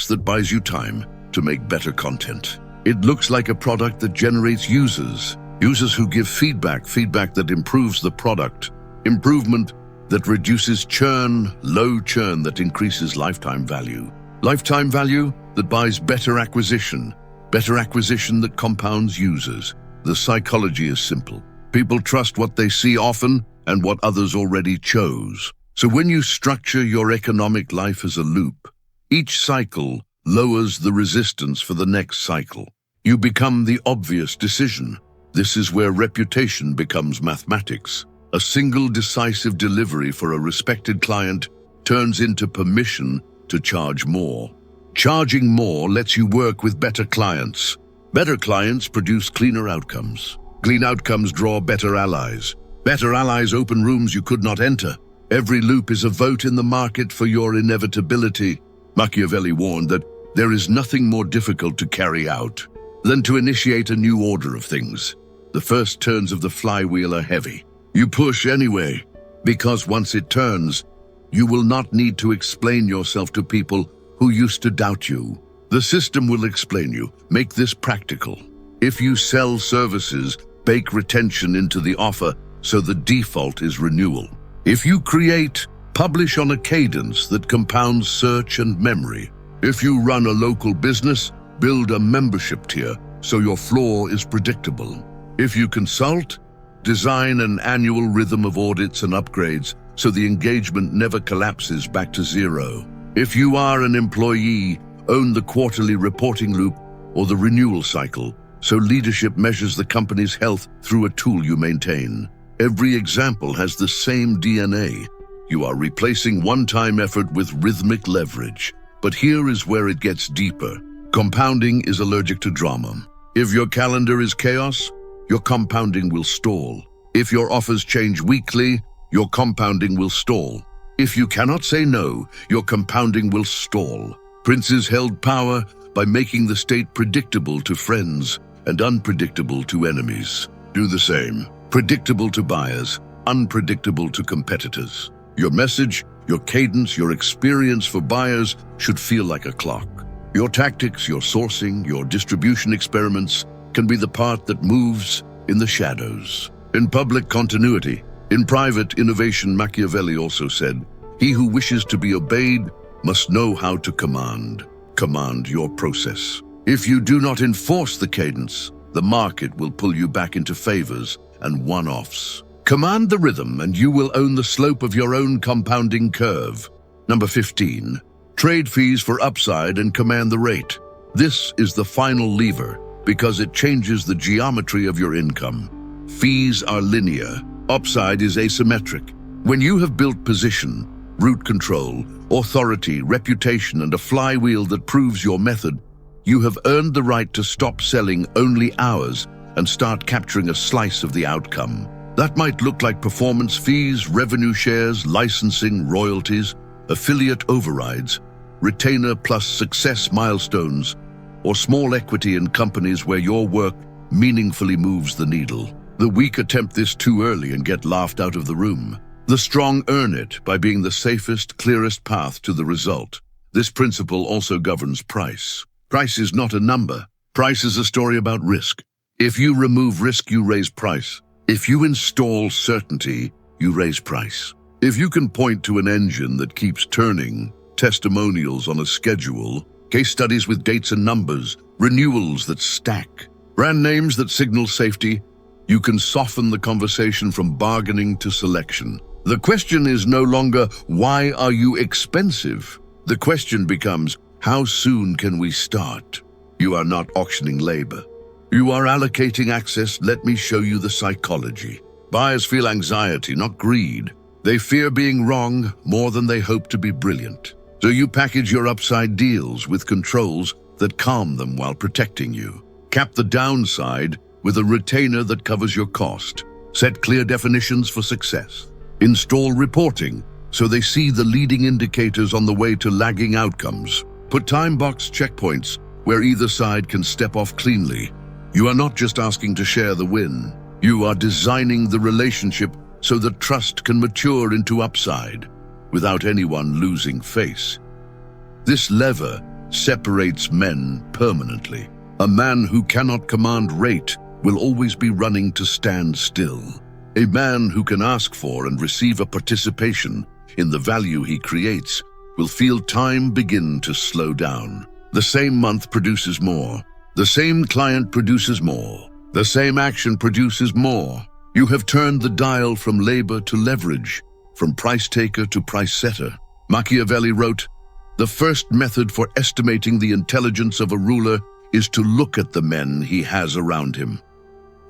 that buys you time to make better content. It looks like a product that generates users who give feedback that improves the product, improvement that reduces churn, low churn that increases lifetime value that buys better acquisition that compounds users. The psychology is simple. People trust what they see often and what others already chose. So when you structure your economic life as a loop, each cycle lowers the resistance for the next cycle. You become the obvious decision. This is where reputation becomes mathematics. A single decisive delivery for a respected client turns into permission to charge more. Charging more lets you work with better clients. Better clients produce cleaner outcomes. Clean outcomes draw better allies. Better allies open rooms you could not enter. Every loop is a vote in the market for your inevitability. Machiavelli warned that there is nothing more difficult to carry out than to initiate a new order of things. The first turns of the flywheel are heavy. You push anyway, because once it turns, you will not need to explain yourself to people who used to doubt you. The system will explain you. Make this practical. If you sell services, bake retention into the offer so the default is renewal. If you create, publish on a cadence that compounds search and memory. If you run a local business, build a membership tier so your floor is predictable. If you consult, design an annual rhythm of audits and upgrades so the engagement never collapses back to zero. If you are an employee, own the quarterly reporting loop or the renewal cycle so leadership measures the company's health through a tool you maintain. Every example has the same DNA. You are replacing one-time effort with rhythmic leverage. But here is where it gets deeper. Compounding is allergic to drama. If your calendar is chaos, your compounding will stall. If your offers change weekly, your compounding will stall. If you cannot say no, your compounding will stall. Princes held power by making the state predictable to friends and unpredictable to enemies. Do the same. Predictable to buyers, unpredictable to competitors. Your message, your cadence, your experience for buyers should feel like a clock. Your tactics, your sourcing, your distribution experiments can be the part that moves in the shadows. In public continuity, in private innovation, Machiavelli also said, "He who wishes to be obeyed must know how to command. Command your process. If you do not enforce the cadence, the market will pull you back into favors and one-offs. Command the rhythm and you will own the slope of your own compounding curve." Number 15, trade fees for upside and command the rate. This is the final lever because it changes the geometry of your income. Fees are linear. Upside is asymmetric. When you have built position, route control, authority, reputation, and a flywheel that proves your method, you have earned the right to stop selling only hours and start capturing a slice of the outcome. That might look like performance fees, revenue shares, licensing, royalties, affiliate overrides, retainer plus success milestones, or small equity in companies where your work meaningfully moves the needle. The weak attempt this too early and get laughed out of the room. The strong earn it by being the safest, clearest path to the result. This principle also governs price. Price is not a number. Price is a story about risk. If you remove risk, you raise price. If you install certainty, you raise price. If you can point to an engine that keeps turning, testimonials on a schedule, case studies with dates and numbers, renewals that stack, brand names that signal safety, you can soften the conversation from bargaining to selection. The question is no longer, why are you expensive? The question becomes, how soon can we start? You are not auctioning labor. You are allocating access. Let me show you the psychology. Buyers feel anxiety, not greed. They fear being wrong more than they hope to be brilliant. So you package your upside deals with controls that calm them while protecting you. Cap the downside with a retainer that covers your cost. Set clear definitions for success. Install reporting so they see the leading indicators on the way to lagging outcomes. Put time-boxed checkpoints where either side can step off cleanly. You are not just asking to share the win. You are designing the relationship so that trust can mature into upside without anyone losing face. This lever separates men permanently. A man who cannot command rate will always be running to stand still. A man who can ask for and receive a participation in the value he creates will feel time begin to slow down. The same month produces more. The same client produces more. The same action produces more. You have turned the dial from labor to leverage, from price taker to price setter. Machiavelli wrote, "The first method for estimating the intelligence of a ruler is to look at the men he has around him."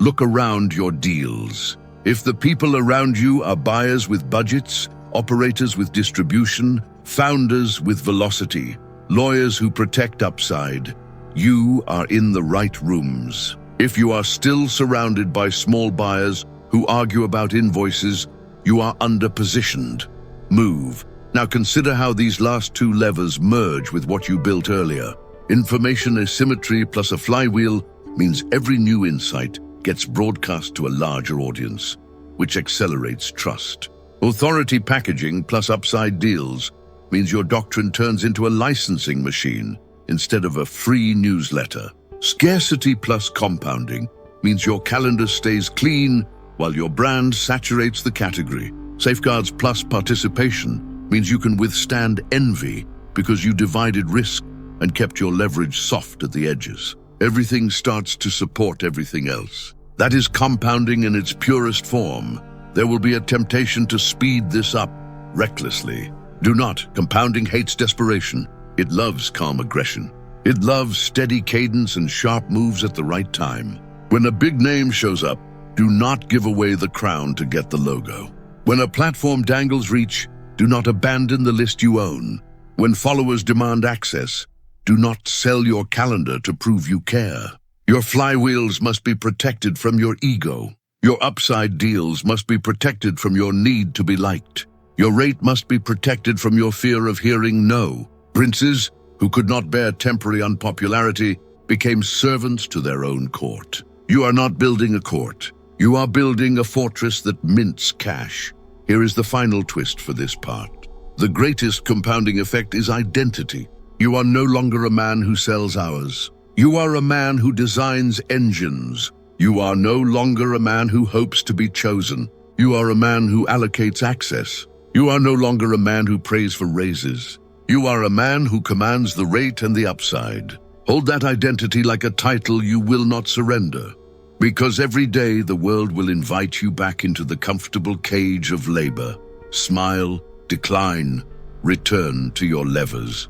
Look around your deals. If the people around you are buyers with budgets, operators with distribution, founders with velocity, lawyers who protect upside, you are in the right rooms. If you are still surrounded by small buyers who argue about invoices, you are underpositioned. Move. Now consider how these last two levers merge with what you built earlier. Information asymmetry plus a flywheel means every new insight gets broadcast to a larger audience, which accelerates trust. Authority packaging plus upside deals means your doctrine turns into a licensing machine instead of a free newsletter. Scarcity plus compounding means your calendar stays clean while your brand saturates the category. Safeguards plus participation means you can withstand envy because you divided risk and kept your leverage soft at the edges. Everything starts to support everything else. That is compounding in its purest form. There will be a temptation to speed this up recklessly. Do not. Compounding hates desperation. It loves calm aggression. It loves steady cadence and sharp moves at the right time. When a big name shows up, do not give away the crown to get the logo. When a platform dangles reach, do not abandon the list you own. When followers demand access, do not sell your calendar to prove you care. Your flywheels must be protected from your ego. Your upside deals must be protected from your need to be liked. Your rate must be protected from your fear of hearing no. Princes, who could not bear temporary unpopularity, became servants to their own court. You are not building a court. You are building a fortress that mints cash. Here is the final twist for this part. The greatest compounding effect is identity. You are no longer a man who sells hours. You are a man who designs engines. You are no longer a man who hopes to be chosen. You are a man who allocates access. You are no longer a man who prays for raises. You are a man who commands the rate and the upside. Hold that identity like a title you will not surrender. Because every day the world will invite you back into the comfortable cage of labor. Smile, decline, return to your levers.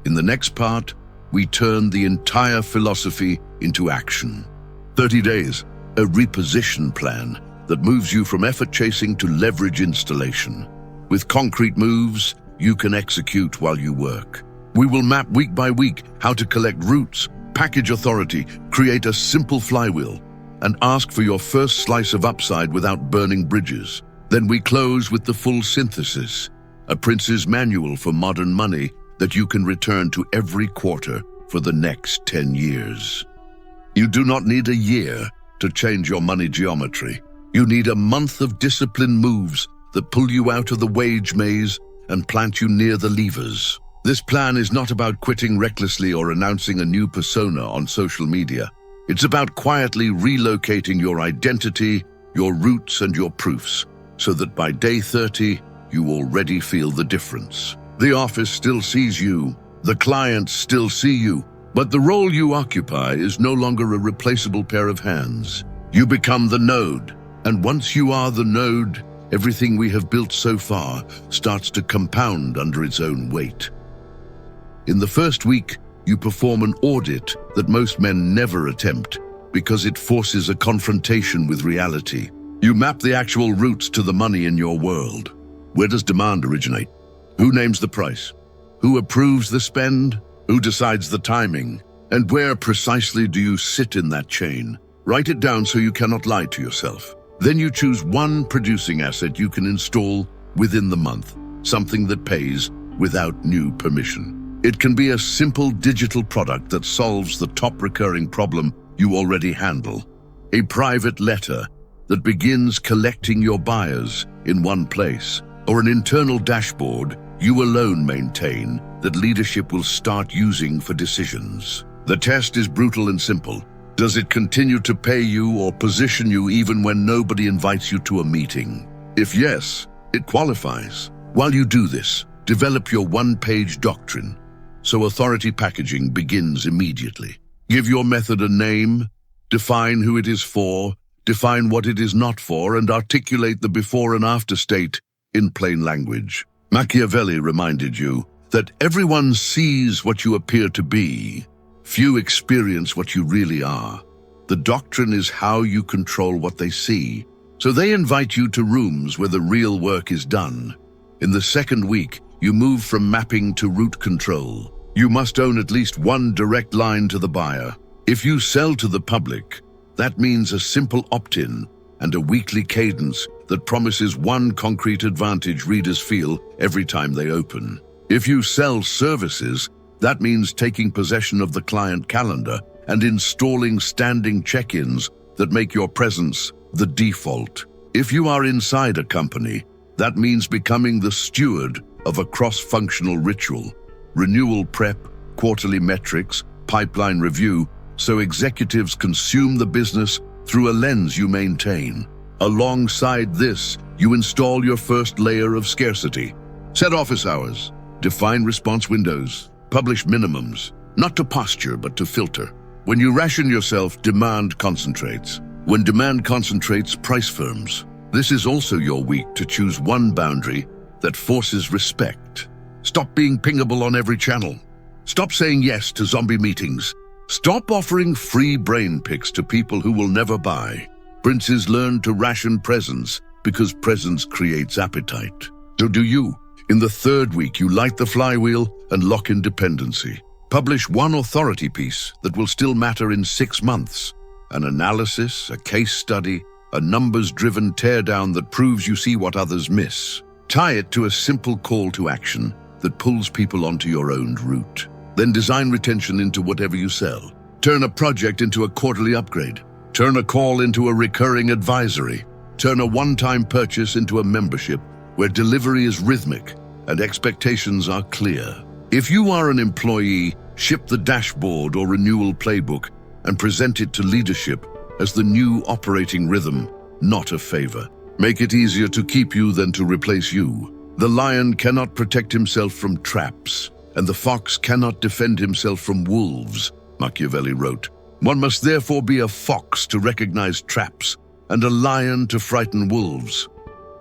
In the next part, we turn the entire philosophy into action. 30 days, a reposition plan that moves you from effort chasing to leverage installation. With concrete moves, you can execute while you work. We will map week by week how to collect roots, package authority, create a simple flywheel, and ask for your first slice of upside without burning bridges. Then we close with the full synthesis, a prince's manual for modern money that you can return to every quarter for the next 10 years. You do not need a year to change your money geometry. You need a month of disciplined moves that pull you out of the wage maze and plant you near the levers. This plan is not about quitting recklessly or announcing a new persona on social media. It's about quietly relocating your identity, your roots, and your proofs, so that by day 30, you already feel the difference. The office still sees you, the clients still see you, but the role you occupy is no longer a replaceable pair of hands. You become the node, and once you are the node, everything we have built so far starts to compound under its own weight. In the first week, you perform an audit that most men never attempt because it forces a confrontation with reality. You map the actual routes to the money in your world. Where does demand originate? Who names the price? Who approves the spend? Who decides the timing? And where precisely do you sit in that chain? Write it down so you cannot lie to yourself. Then you choose one producing asset you can install within the month, something that pays without new permission. It can be a simple digital product that solves the top recurring problem you already handle. A private letter that begins collecting your buyers in one place, or an internal dashboard you alone maintain that leadership will start using for decisions. The test is brutal and simple. Does it continue to pay you or position you even when nobody invites you to a meeting? If yes, it qualifies. While you do this, develop your one-page doctrine, so authority packaging begins immediately. Give your method a name, define who it is for, define what it is not for, and articulate the before and after state in plain language. Machiavelli reminded you that everyone sees what you appear to be. Few experience what you really are. The doctrine is how you control what they see. So they invite you to rooms where the real work is done. In the second week, you move from mapping to route control. You must own at least one direct line to the buyer. If you sell to the public, that means a simple opt-in and a weekly cadence that promises one concrete advantage readers feel every time they open. If you sell services, that means taking possession of the client calendar and installing standing check-ins that make your presence the default. If you are inside a company, that means becoming the steward of a cross-functional ritual, renewal prep, quarterly metrics, pipeline review, so executives consume the business through a lens you maintain. Alongside this, you install your first layer of scarcity. Set office hours, define response windows, publish minimums, not to posture but to filter. When you ration yourself, demand concentrates. When demand concentrates, price firms. This is also your week to choose one boundary that forces respect. Stop being pingable on every channel. Stop saying yes to zombie meetings. Stop offering free brain picks to people who will never buy. Princes learn to ration presence because presence creates appetite. So do you. In the third week, you light the flywheel and lock in dependency. Publish one authority piece that will still matter in 6 months. An analysis, a case study, a numbers-driven teardown that proves you see what others miss. Tie it to a simple call to action that pulls people onto your own route. Then design retention into whatever you sell. Turn a project into a quarterly upgrade. Turn a call into a recurring advisory. Turn a one-time purchase into a membership where delivery is rhythmic and expectations are clear. If you are an employee, ship the dashboard or renewal playbook and present it to leadership as the new operating rhythm, not a favor. Make it easier to keep you than to replace you. The lion cannot protect himself from traps, and the fox cannot defend himself from wolves, Machiavelli wrote. One must therefore be a fox to recognize traps and a lion to frighten wolves.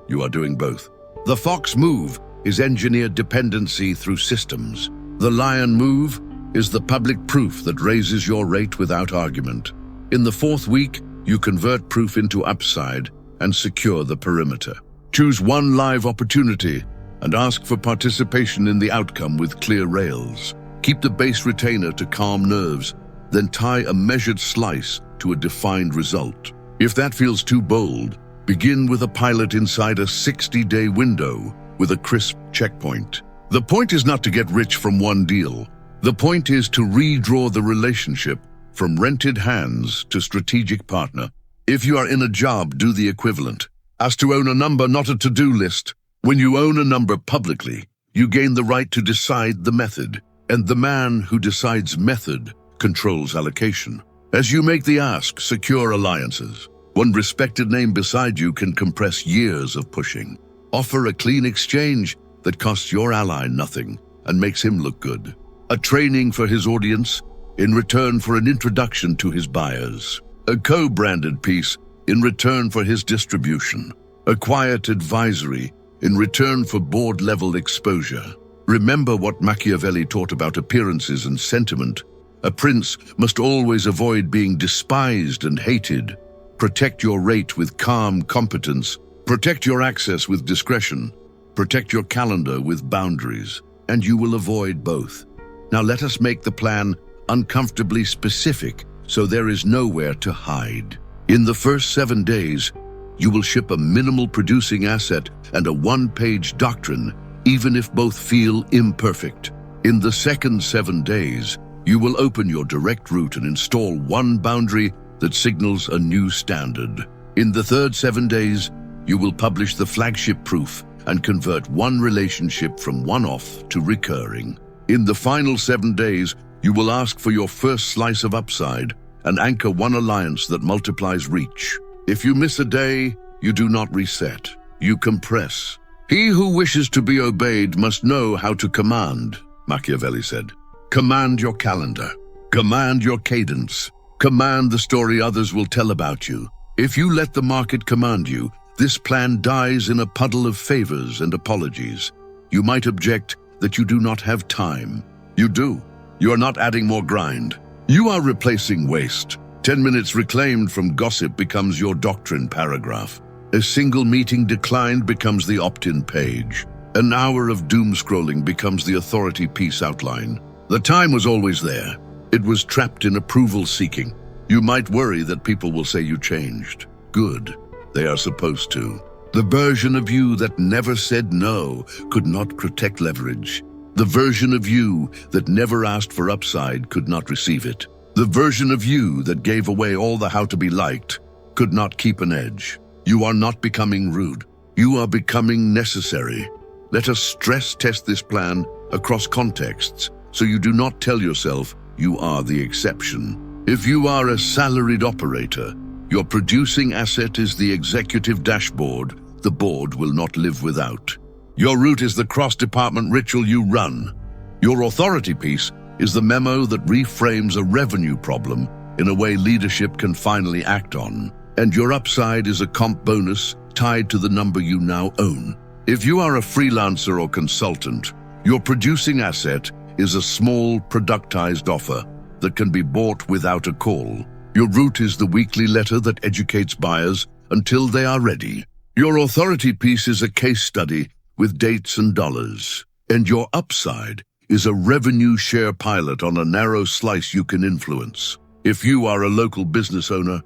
You are doing both. The fox move is engineered dependency through systems. The lion move is the public proof that raises your rate without argument. In the fourth week, you convert proof into upside and secure the perimeter. Choose one live opportunity and ask for participation in the outcome with clear rails. Keep the base retainer to calm nerves, then tie a measured slice to a defined result. If that feels too bold, begin with a pilot inside a 60-day window with a crisp checkpoint. The point is not to get rich from one deal. The point is to redraw the relationship from rented hands to strategic partner. If you are in a job, do the equivalent. As to own a number, not a to-do list. When you own a number publicly, you gain the right to decide the method, and the man who decides method controls allocation. As you make the ask, secure alliances. One respected name beside you can compress years of pushing. Offer a clean exchange that costs your ally nothing and makes him look good. A training for his audience in return for an introduction to his buyers. A co-branded piece in return for his distribution. A quiet advisory in return for board-level exposure. Remember what Machiavelli taught about appearances and sentiment. A prince must always avoid being despised and hated, Protect your rate with calm competence. Protect your access with discretion. Protect your calendar with boundaries, and you will avoid both. Now let us make the plan uncomfortably specific so there is nowhere to hide. In the first 7 days, you will ship a minimal producing asset and a one-page doctrine, even if both feel imperfect. In the second 7 days, you will open your direct route and install one boundary that signals a new standard. In the third 7 days, you will publish the flagship proof and convert one relationship from one-off to recurring. In the final 7 days, you will ask for your first slice of upside and anchor one alliance that multiplies reach. If you miss a day, you do not reset. You compress. He who wishes to be obeyed must know how to command, Machiavelli said. Command your calendar. Command your cadence. Command the story others will tell about you. If you let the market command you, this plan dies in a puddle of favors and apologies. You might object that you do not have time. You do. You are not adding more grind. You are replacing waste. 10 minutes reclaimed from gossip becomes your doctrine paragraph. A single meeting declined becomes the opt-in page. An hour of doom scrolling becomes the authority piece outline. The time was always there. It was trapped in approval seeking. You might worry that people will say you changed. Good. They are supposed to. The version of you that never said no could not protect leverage. The version of you that never asked for upside could not receive it. The version of you that gave away all the how to be liked could not keep an edge. You are not becoming rude. You are becoming necessary. Let us stress test this plan across contexts so you do not tell yourself you are the exception. If you are a salaried operator, your producing asset is the executive dashboard the board will not live without. Your route is the cross-department ritual you run. Your authority piece is the memo that reframes a revenue problem in a way leadership can finally act on. And your upside is a comp bonus tied to the number you now own. If you are a freelancer or consultant, your producing asset is a small, productized offer that can be bought without a call. Your route is the weekly letter that educates buyers until they are ready. Your authority piece is a case study with dates and dollars. And your upside is a revenue share pilot on a narrow slice you can influence. If you are a local business owner,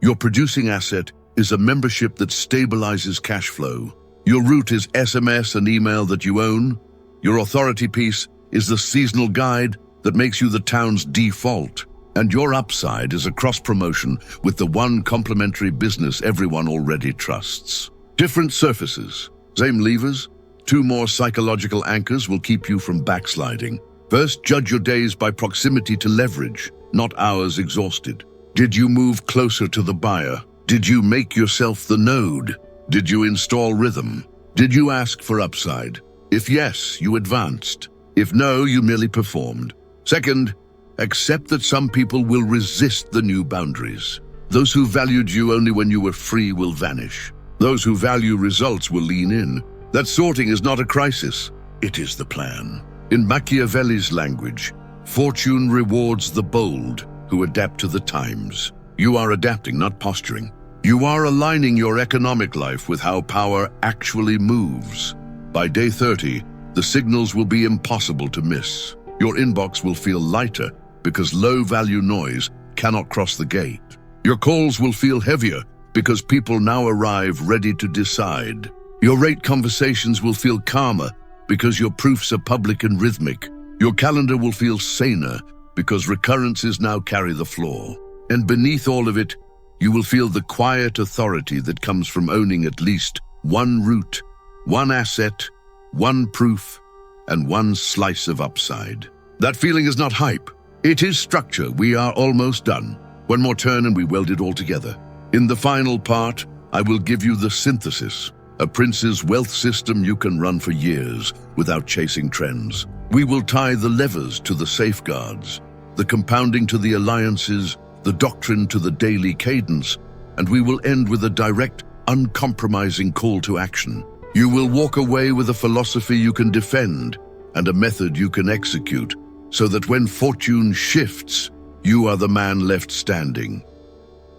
your producing asset is a membership that stabilizes cash flow. Your route is SMS and email that you own. Your authority piece is the seasonal guide that makes you the town's default. And your upside is a cross-promotion with the one complementary business everyone already trusts. Different surfaces, same levers. 2 more psychological anchors will keep you from backsliding. First, judge your days by proximity to leverage, not hours exhausted. Did you move closer to the buyer? Did you make yourself the node? Did you install rhythm? Did you ask for upside? If yes, you advanced. If no, you merely performed. Second, accept that some people will resist the new boundaries. Those who valued you only when you were free will vanish. Those who value results will lean in. That sorting is not a crisis. It is the plan. In Machiavelli's language, fortune rewards the bold who adapt to the times. You are adapting, not posturing. You are aligning your economic life with how power actually moves. By day 30, the signals will be impossible to miss. Your inbox will feel lighter because low-value noise cannot cross the gate. Your calls will feel heavier because people now arrive ready to decide. Your rate conversations will feel calmer because your proofs are public and rhythmic. Your calendar will feel saner because recurrences now carry the floor. And beneath all of it, you will feel the quiet authority that comes from owning at least one route, one asset, one proof, and one slice of upside. That feeling is not hype. It is structure. We are almost done. One more turn and we weld it all together. In the final part, I will give you the synthesis, a prince's wealth system you can run for years without chasing trends. We will tie the levers to the safeguards, the compounding to the alliances, the doctrine to the daily cadence, and we will end with a direct, uncompromising call to action. You will walk away with a philosophy you can defend and a method you can execute, so that when fortune shifts, you are the man left standing.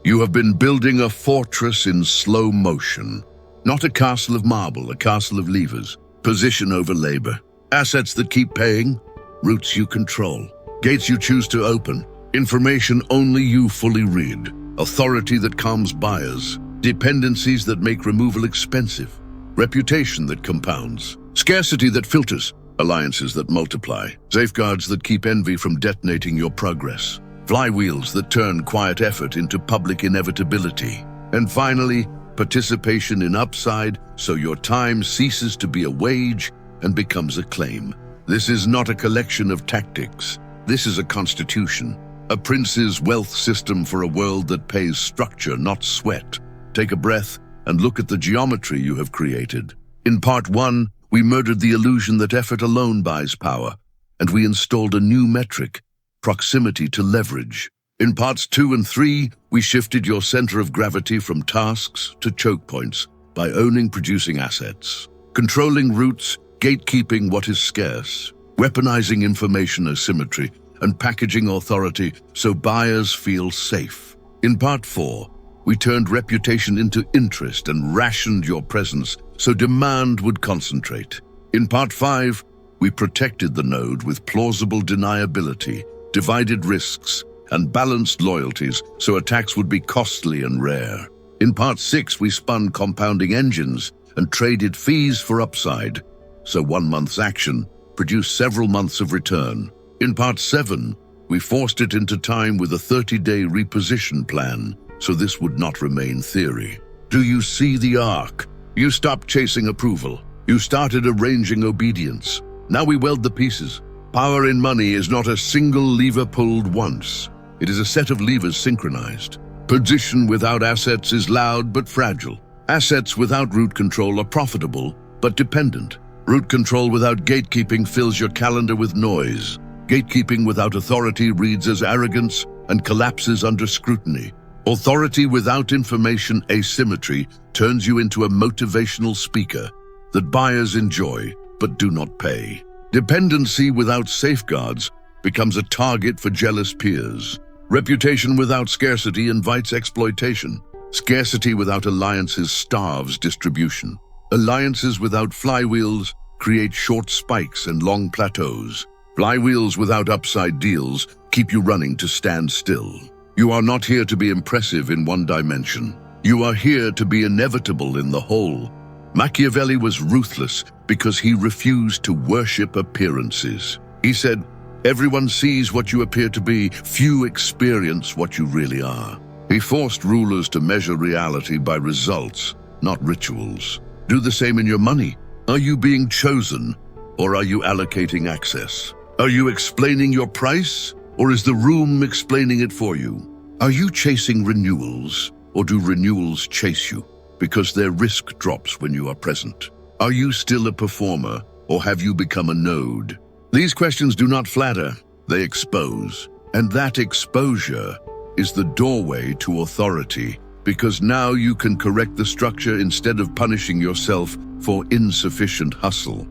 You have been building a fortress in slow motion. Not a castle of marble, a castle of levers. Position over labor. Assets that keep paying. Routes you control. Gates you choose to open. Information only you fully read. Authority that calms buyers. Dependencies that make removal expensive. Reputation that compounds. Scarcity that filters. Alliances that multiply. Safeguards that keep envy from detonating your progress. Flywheels that turn quiet effort into public inevitability. And finally, participation in upside, so your time ceases to be a wage and becomes a claim. This is not a collection of tactics. This is a constitution, a prince's wealth system for a world that pays structure, not sweat. Take a breath and look at the geometry you have created. In part 1, we murdered the illusion that effort alone buys power, and we installed a new metric, proximity to leverage. In parts 2 and 3, we shifted your center of gravity from tasks to choke points by owning producing assets, controlling routes, gatekeeping what is scarce, weaponizing information asymmetry, and packaging authority so buyers feel safe. In part 4, we turned reputation into interest and rationed your presence so demand would concentrate. In part 5, we protected the node with plausible deniability, divided risks, and balanced loyalties so attacks would be costly and rare. In part 6, we spun compounding engines and traded fees for upside, so 1 month's action produced several months of return. In part 7, we forced it into time with a 30-day reposition plan, so this would not remain theory. Do you see the arc? You stopped chasing approval. You started arranging obedience. Now we weld the pieces. Power in money is not a single lever pulled once. It is a set of levers synchronized. Position without assets is loud but fragile. Assets without root control are profitable but dependent. Root control without gatekeeping fills your calendar with noise. Gatekeeping without authority reads as arrogance and collapses under scrutiny. Authority without information asymmetry turns you into a motivational speaker that buyers enjoy but do not pay. Dependency without safeguards becomes a target for jealous peers. Reputation without scarcity invites exploitation. Scarcity without alliances starves distribution. Alliances without flywheels create short spikes and long plateaus. Flywheels without upside deals keep you running to stand still. You are not here to be impressive in one dimension. You are here to be inevitable in the whole. Machiavelli was ruthless because he refused to worship appearances. He said, "Everyone sees what you appear to be, few experience what you really are." He forced rulers to measure reality by results, not rituals. Do the same in your money. Are you being chosen, or are you allocating access? Are you explaining your price, or is the room explaining it for you? Are you chasing renewals, or do renewals chase you? Because their risk drops when you are present. Are you still a performer, or have you become a node? These questions do not flatter, they expose. And that exposure is the doorway to authority, because now you can correct the structure instead of punishing yourself for insufficient hustle.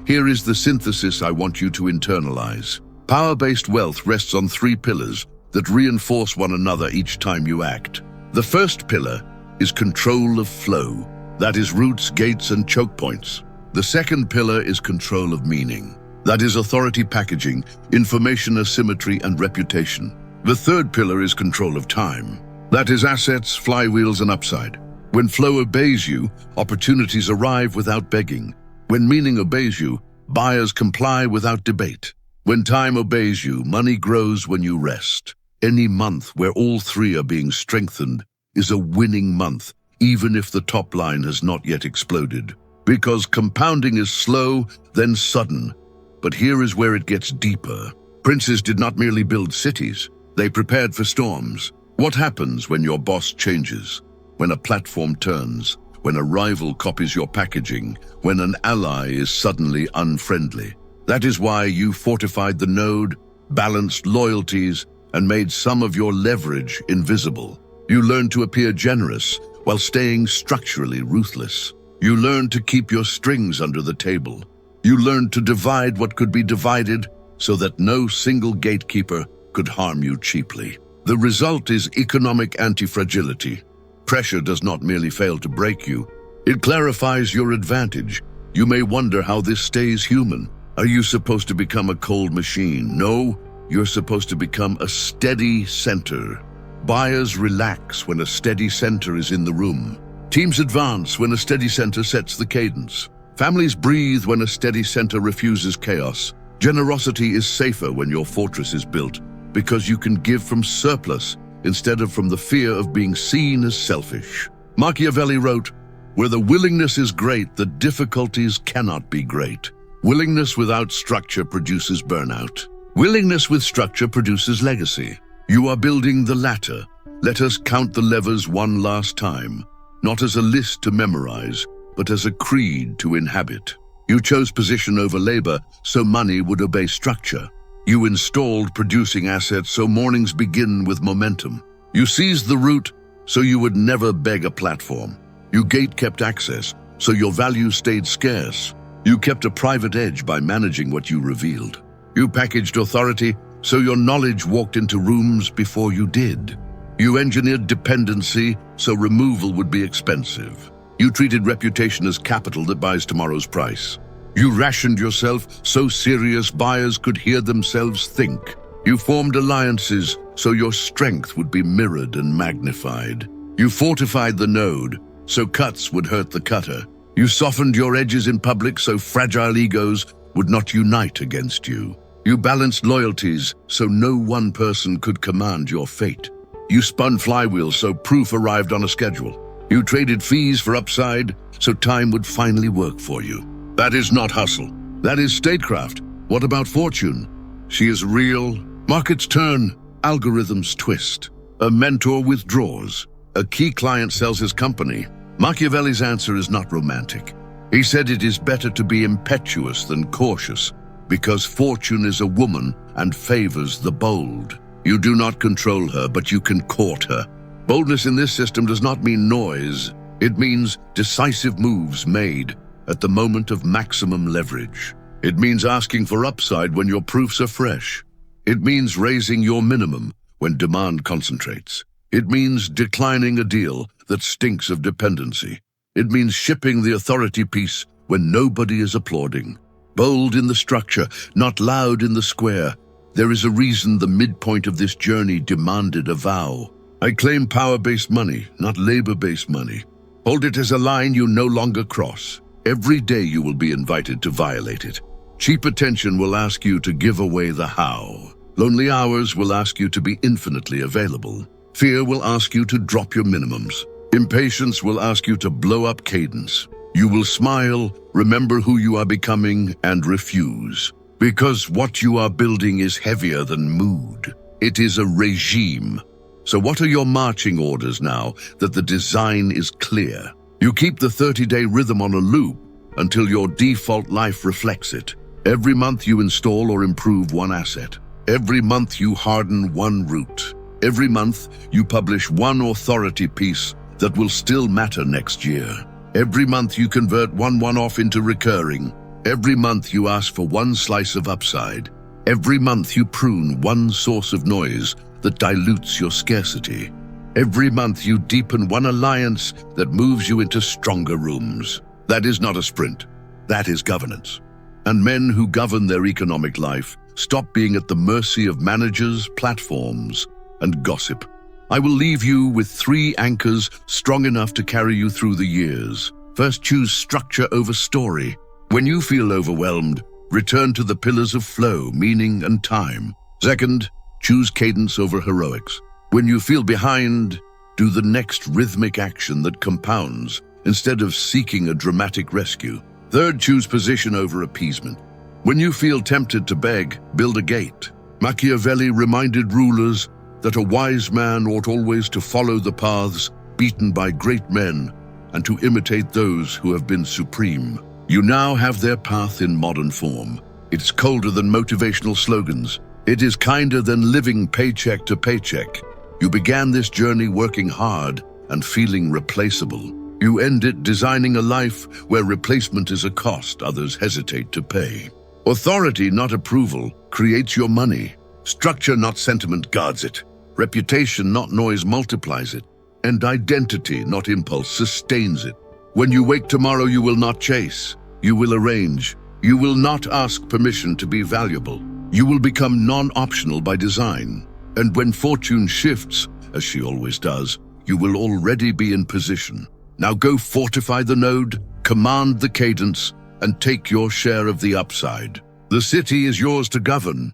Here is the synthesis I want you to internalize. Power-based wealth rests on 3 pillars that reinforce one another each time you act. The first pillar is control of flow. That is routes, gates, and choke points. The second pillar is control of meaning. That is authority packaging, information asymmetry, and reputation. The third pillar is control of time. That is assets, flywheels, and upside. When flow obeys you, opportunities arrive without begging. When meaning obeys you, buyers comply without debate. When time obeys you, money grows when you rest. Any month where all 3 are being strengthened is a winning month, even if the top line has not yet exploded. Because compounding is slow, then sudden. But here is where it gets deeper. Princes did not merely build cities, they prepared for storms. What happens when your boss changes? When a platform turns? When a rival copies your packaging? When an ally is suddenly unfriendly? That is why you fortified the node, balanced loyalties, and made some of your leverage invisible. You learned to appear generous while staying structurally ruthless. You learned to keep your strings under the table. You learned to divide what could be divided so that no single gatekeeper could harm you cheaply. The result is economic anti-fragility. Pressure does not merely fail to break you, it clarifies your advantage. You may wonder how this stays human. Are you supposed to become a cold machine? No, you're supposed to become a steady center. Buyers relax when a steady center is in the room. Teams advance when a steady center sets the cadence. Families breathe when a steady center refuses chaos. Generosity is safer when your fortress is built, because you can give from surplus instead of from the fear of being seen as selfish. Machiavelli wrote, "Where the willingness is great, the difficulties cannot be great." Willingness without structure produces burnout. Willingness with structure produces legacy. You are building the latter. Let us count the levers one last time, not as a list to memorize, but as a creed to inhabit. You chose position over labor, so money would obey structure. You installed producing assets, so mornings begin with momentum. You seized the route, so you would never beg a platform. You gate-kept access, so your value stayed scarce. You kept a private edge by managing what you revealed. You packaged authority, so your knowledge walked into rooms before you did. You engineered dependency, so removal would be expensive. You treated reputation as capital that buys tomorrow's price. You rationed yourself so serious buyers could hear themselves think. You formed alliances so your strength would be mirrored and magnified. You fortified the node so cuts would hurt the cutter. You softened your edges in public so fragile egos would not unite against you. You balanced loyalties so no one person could command your fate. You spun flywheels so proof arrived on a schedule. You traded fees for upside so time would finally work for you. That is not hustle. That is statecraft. What about fortune? She is real. Markets turn. Algorithms twist. A mentor withdraws. A key client sells his company. Machiavelli's answer is not romantic. He said it is better to be impetuous than cautious, because fortune is a woman and favors the bold. You do not control her, but you can court her. Boldness in this system does not mean noise. It means decisive moves made at the moment of maximum leverage. It means asking for upside when your proofs are fresh. It means raising your minimum when demand concentrates. It means declining a deal that stinks of dependency. It means shipping the authority piece when nobody is applauding. Bold in the structure, not loud in the square. There is a reason the midpoint of this journey demanded a vow. I claim power-based money, not labor-based money. Hold it as a line you no longer cross. Every day you will be invited to violate it. Cheap attention will ask you to give away the how. Lonely hours will ask you to be infinitely available. Fear will ask you to drop your minimums. Impatience will ask you to blow up cadence. You will smile, remember who you are becoming, and refuse. Because what you are building is heavier than mood. It is a regime. So what are your marching orders now that the design is clear? You keep the 30-day rhythm on a loop until your default life reflects it. Every month you install or improve one asset. Every month you harden one route. Every month you publish one authority piece that will still matter next year. Every month you convert one one-off into recurring. Every month you ask for one slice of upside. Every month you prune one source of noise that dilutes your scarcity. Every month you deepen one alliance that moves you into stronger rooms. That is not a sprint. That is governance. And men who govern their economic life stop being at the mercy of managers, platforms, and gossip. I will leave you with 3 anchors strong enough to carry you through the years. First, choose structure over story. When you feel overwhelmed, return to the pillars of flow, meaning, and time. Second, choose cadence over heroics. When you feel behind, do the next rhythmic action that compounds instead of seeking a dramatic rescue. Third, choose position over appeasement. When you feel tempted to beg, build a gate. Machiavelli reminded rulers that a wise man ought always to follow the paths beaten by great men and to imitate those who have been supreme. You now have their path in modern form. It's colder than motivational slogans. It is kinder than living paycheck to paycheck. You began this journey working hard and feeling replaceable. You end it designing a life where replacement is a cost others hesitate to pay. Authority, not approval, creates your money. Structure, not sentiment, guards it. Reputation, not noise, multiplies it, and identity, not impulse, sustains it. When you wake tomorrow, you will not chase. You will arrange. You will not ask permission to be valuable. You will become non-optional by design. And when fortune shifts, as she always does, you will already be in position. Now go fortify the node, command the cadence, and take your share of the upside. The city is yours to govern,